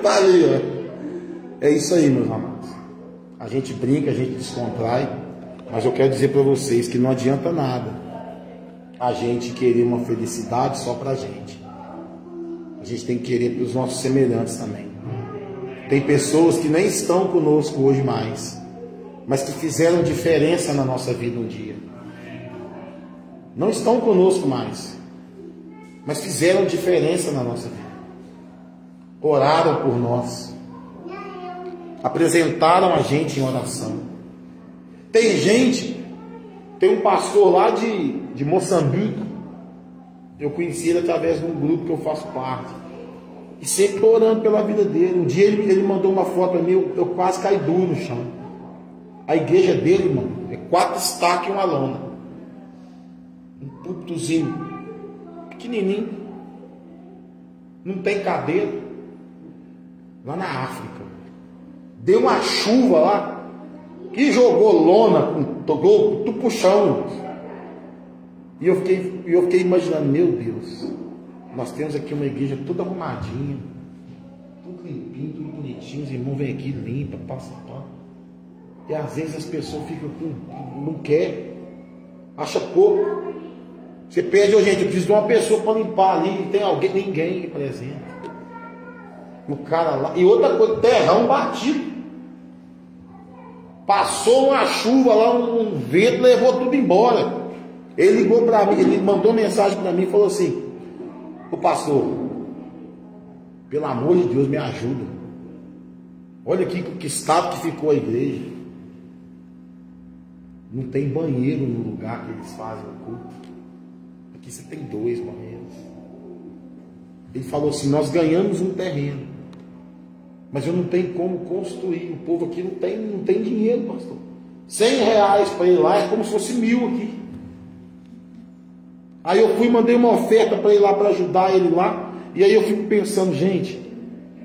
tá ali, ó. É isso aí, meus amados. A gente brinca, a gente descontrai, mas eu quero dizer para vocês que não adianta nada a gente querer uma felicidade só para a gente. A gente tem que querer para os nossos semelhantes também. Tem pessoas que nem estão conosco hoje mais, mas que fizeram diferença na nossa vida um dia. Não estão conosco mais, mas fizeram diferença na nossa vida. Oraram por nós. Apresentaram a gente em oração. Tem um pastor lá de Moçambique, eu conheci ele através de um grupo que eu faço parte, e sempre estou orando pela vida dele. Um dia ele mandou uma foto para mim, eu quase caí duro no chão. A igreja dele, irmão, é 4 estacas e uma lona, um púlpitozinho pequenininho, não tem cadeira, lá na África. Deu uma chuva lá, que jogou lona, tocou tudo pro chão. E eu fiquei imaginando, meu Deus, nós temos aqui uma igreja toda arrumadinha, tudo limpinho, tudo bonitinho, os irmãos vêm aqui, limpa, passa pano. E às vezes as pessoas ficam com, não quer, acha pouco. Você pede, oh, gente, eu preciso de uma pessoa para limpar ali, não tem alguém, ninguém presente. O cara lá, e outra coisa, terrão batido. Passou uma chuva lá, um vento, levou tudo embora. Ele ligou para mim, ele mandou mensagem para mim e falou assim: ô pastor, pelo amor de Deus, me ajuda. Olha aqui que estado que ficou a igreja. Não tem banheiro no lugar que eles fazem o culto. Aqui você tem 2 banheiros. Ele falou assim: nós ganhamos um terreno, mas eu não tenho como construir. O povo aqui não tem dinheiro, pastor. R$100 para ir lá é como se fosse 1.000 aqui. Aí eu fui e mandei uma oferta para ir lá, para ajudar ele lá. E aí eu fico pensando, gente,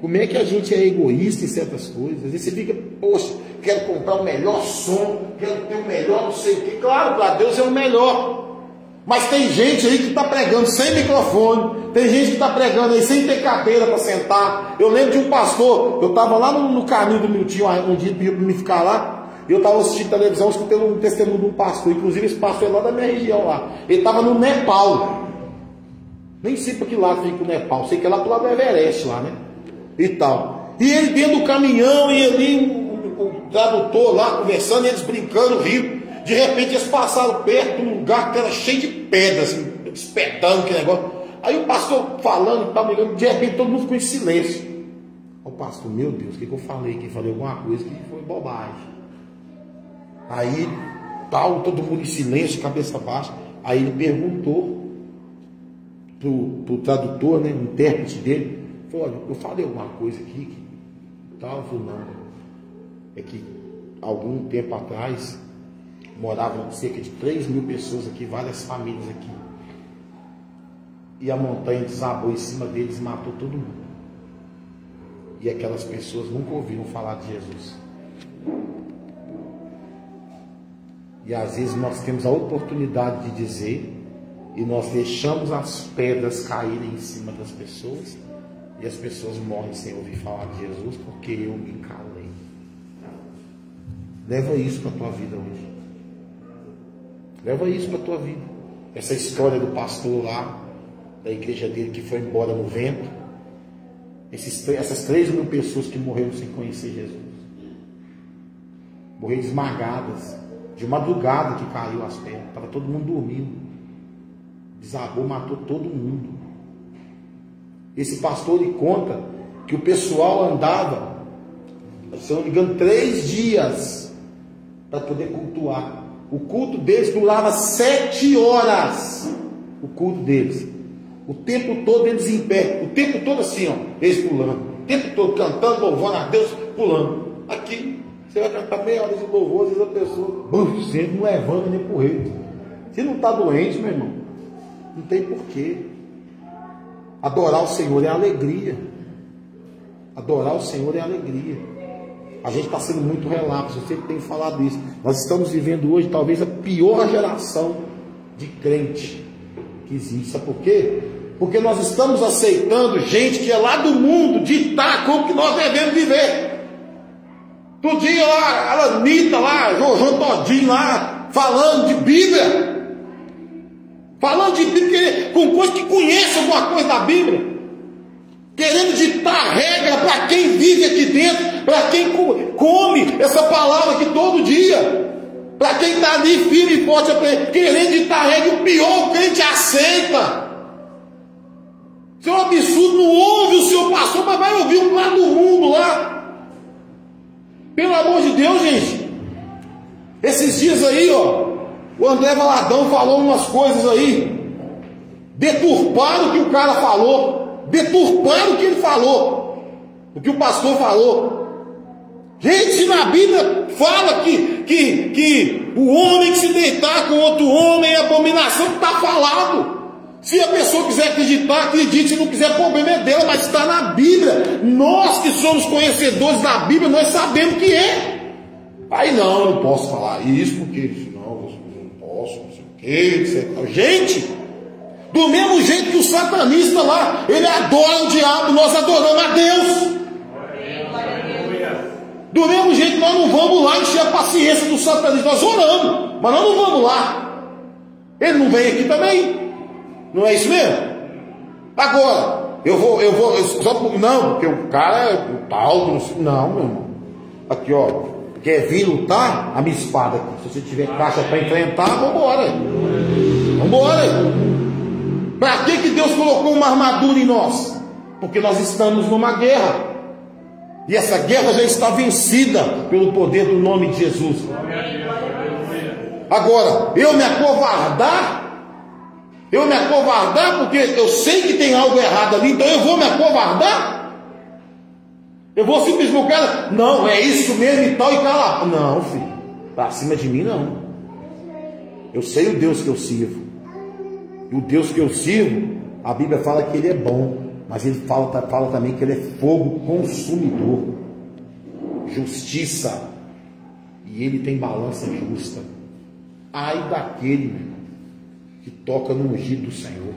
como é que a gente é egoísta em certas coisas? Às vezes você fica, poxa, quero comprar o melhor som, quero ter o melhor não sei o que. Claro, para Deus é o melhor. Mas tem gente aí que está pregando sem microfone, tem gente que está pregando aí sem ter cadeira para sentar. Eu lembro de um pastor, eu estava lá no caminho do meu tio, um dia pediu para me ficar lá. Eu estava assistindo televisão, escutando um testemunho de um pastor. Inclusive esse pastor é lá da minha região lá. Ele estava no Nepal. Nem sei para que lado fica o Nepal. Sei que é lá pro lado do Everest lá, né? E tal. E ele dentro do caminhão, e ali o tradutor lá conversando, e eles brincando, rindo. De repente eles passaram perto de um lugar que era cheio de pedras, assim, espetando aquele negócio. Aí o pastor falando e tal, de repente todo mundo ficou em silêncio. O pastor, meu Deus, o que eu falei? Que falei alguma coisa que foi bobagem. Aí, tal, todo mundo em silêncio, cabeça baixa. Aí ele perguntou pro tradutor, né, o intérprete dele, falou: olha, eu falei alguma coisa aqui que tal? Falou: não, é que algum tempo atrás moravam cerca de 3.000 pessoas aqui, várias famílias aqui, e a montanha desabou em cima deles e matou todo mundo, e aquelas pessoas nunca ouviram falar de Jesus. E às vezes nós temos a oportunidade de dizer, e nós deixamos as pedras caírem em cima das pessoas, e as pessoas morrem sem ouvir falar de Jesus, porque eu me calei. Leva isso para a tua vida hoje. Leva isso para a tua vida. Essa história do pastor lá, da igreja dele, que foi embora no vento. Essas 3.000 pessoas que morreram sem conhecer Jesus. Morreram esmagadas. De madrugada que caiu as pedras, estava todo mundo dormindo, desabou, matou todo mundo. Esse pastor lhe conta que o pessoal andava, se não me engano, 3 dias para poder cultuar. O culto deles durava 7 horas. O culto deles, o tempo todo eles em pé, o tempo todo assim, ó, eles pulando, o tempo todo cantando, louvando a Deus, pulando. Aqui você vai cantar meia hora de louvor, às vezes a pessoa sempre não levanta nem por ele. Se não está doente, meu irmão, não tem porquê. Adorar o Senhor é alegria. Adorar o Senhor é alegria. A gente está sendo muito relapso, eu sempre tenho falado isso. Nós estamos vivendo hoje talvez a pior geração de crente que existe. Sabe por quê? Porque nós estamos aceitando gente que é lá do mundo ditar como que nós devemos viver. Todo dia lá, a Anitta lá, Jojo Todinho lá, falando de Bíblia. Falando de Bíblia com coisa que conhece alguma coisa da Bíblia. Querendo ditar regra para quem vive aqui dentro, para quem come essa palavra aqui todo dia. Para quem está ali firme e forte, querendo ditar regra, o pior o crente aceita. Isso é um absurdo, não ouve o seu pastor, mas vai ouvir um lá do mundo lá. Pelo amor de Deus, gente. Esses dias aí, ó, o André Valadão falou umas coisas aí, deturparam o que o cara falou, deturparam o que ele falou, o que o pastor falou. Gente, se na Bíblia fala que o homem que se deitar com outro homem é abominação, está falado. Se a pessoa quiser acreditar, acredite. Se não quiser, o problema é dela, mas está na Bíblia. Nós que somos conhecedores da Bíblia, nós sabemos que é. Aí não, eu não posso falar isso, porque senão eu não posso, não sei o quê, etc. Gente, do mesmo jeito que o satanista lá, ele adora o diabo, nós adoramos a Deus. Do mesmo jeito que nós não vamos lá encher a paciência do satanista, nós oramos, mas nós não vamos lá. Ele não vem aqui também. Não é isso mesmo? Agora, não, porque o cara é o tal, não, meu irmão. Aqui, ó, quer vir lutar? A minha espada aqui. Se você tiver caixa para enfrentar, vambora. Vambora. Para que Deus colocou uma armadura em nós? Porque nós estamos numa guerra. E essa guerra já está vencida pelo poder do nome de Jesus. Agora, eu me acovardar porque eu sei que tem algo errado ali, então eu vou me acovardar? Eu vou simplesmente, cara, não, é isso mesmo e tal, e calar. Não, filho, para cima de mim não. Eu sei o Deus que eu sirvo. E o Deus que eu sirvo, a Bíblia fala que ele é bom. Mas ele fala também que ele é fogo consumidor, justiça, e ele tem balança justa. Ai daquele, meu irmão, que toca no ungido do Senhor.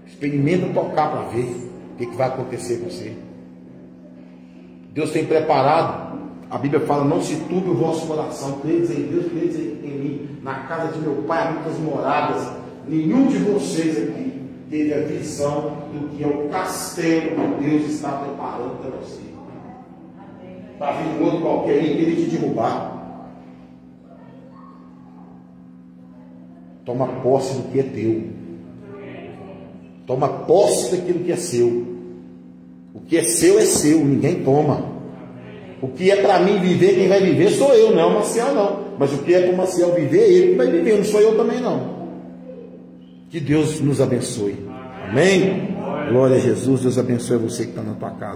Experimenta tocar para ver o que vai acontecer com você. Deus tem preparado, a Bíblia fala, não se turbe o vosso coração, credes em Deus, credes em mim. Na casa de meu pai há muitas moradas, nenhum de vocês aqui teve a visão do que é o castelo que Deus está preparando para você. Está vindo um outro qualquer e querer te derrubar. Toma posse do que é teu. Toma posse daquilo que é seu. O que é seu, ninguém toma. O que é para mim viver, quem vai viver sou eu, não é o Maciel não. Mas o que é para o Maciel viver, é ele que vai viver, não sou eu também não. Que Deus nos abençoe. Amém? Glória a Jesus. Deus abençoe você que está na tua casa.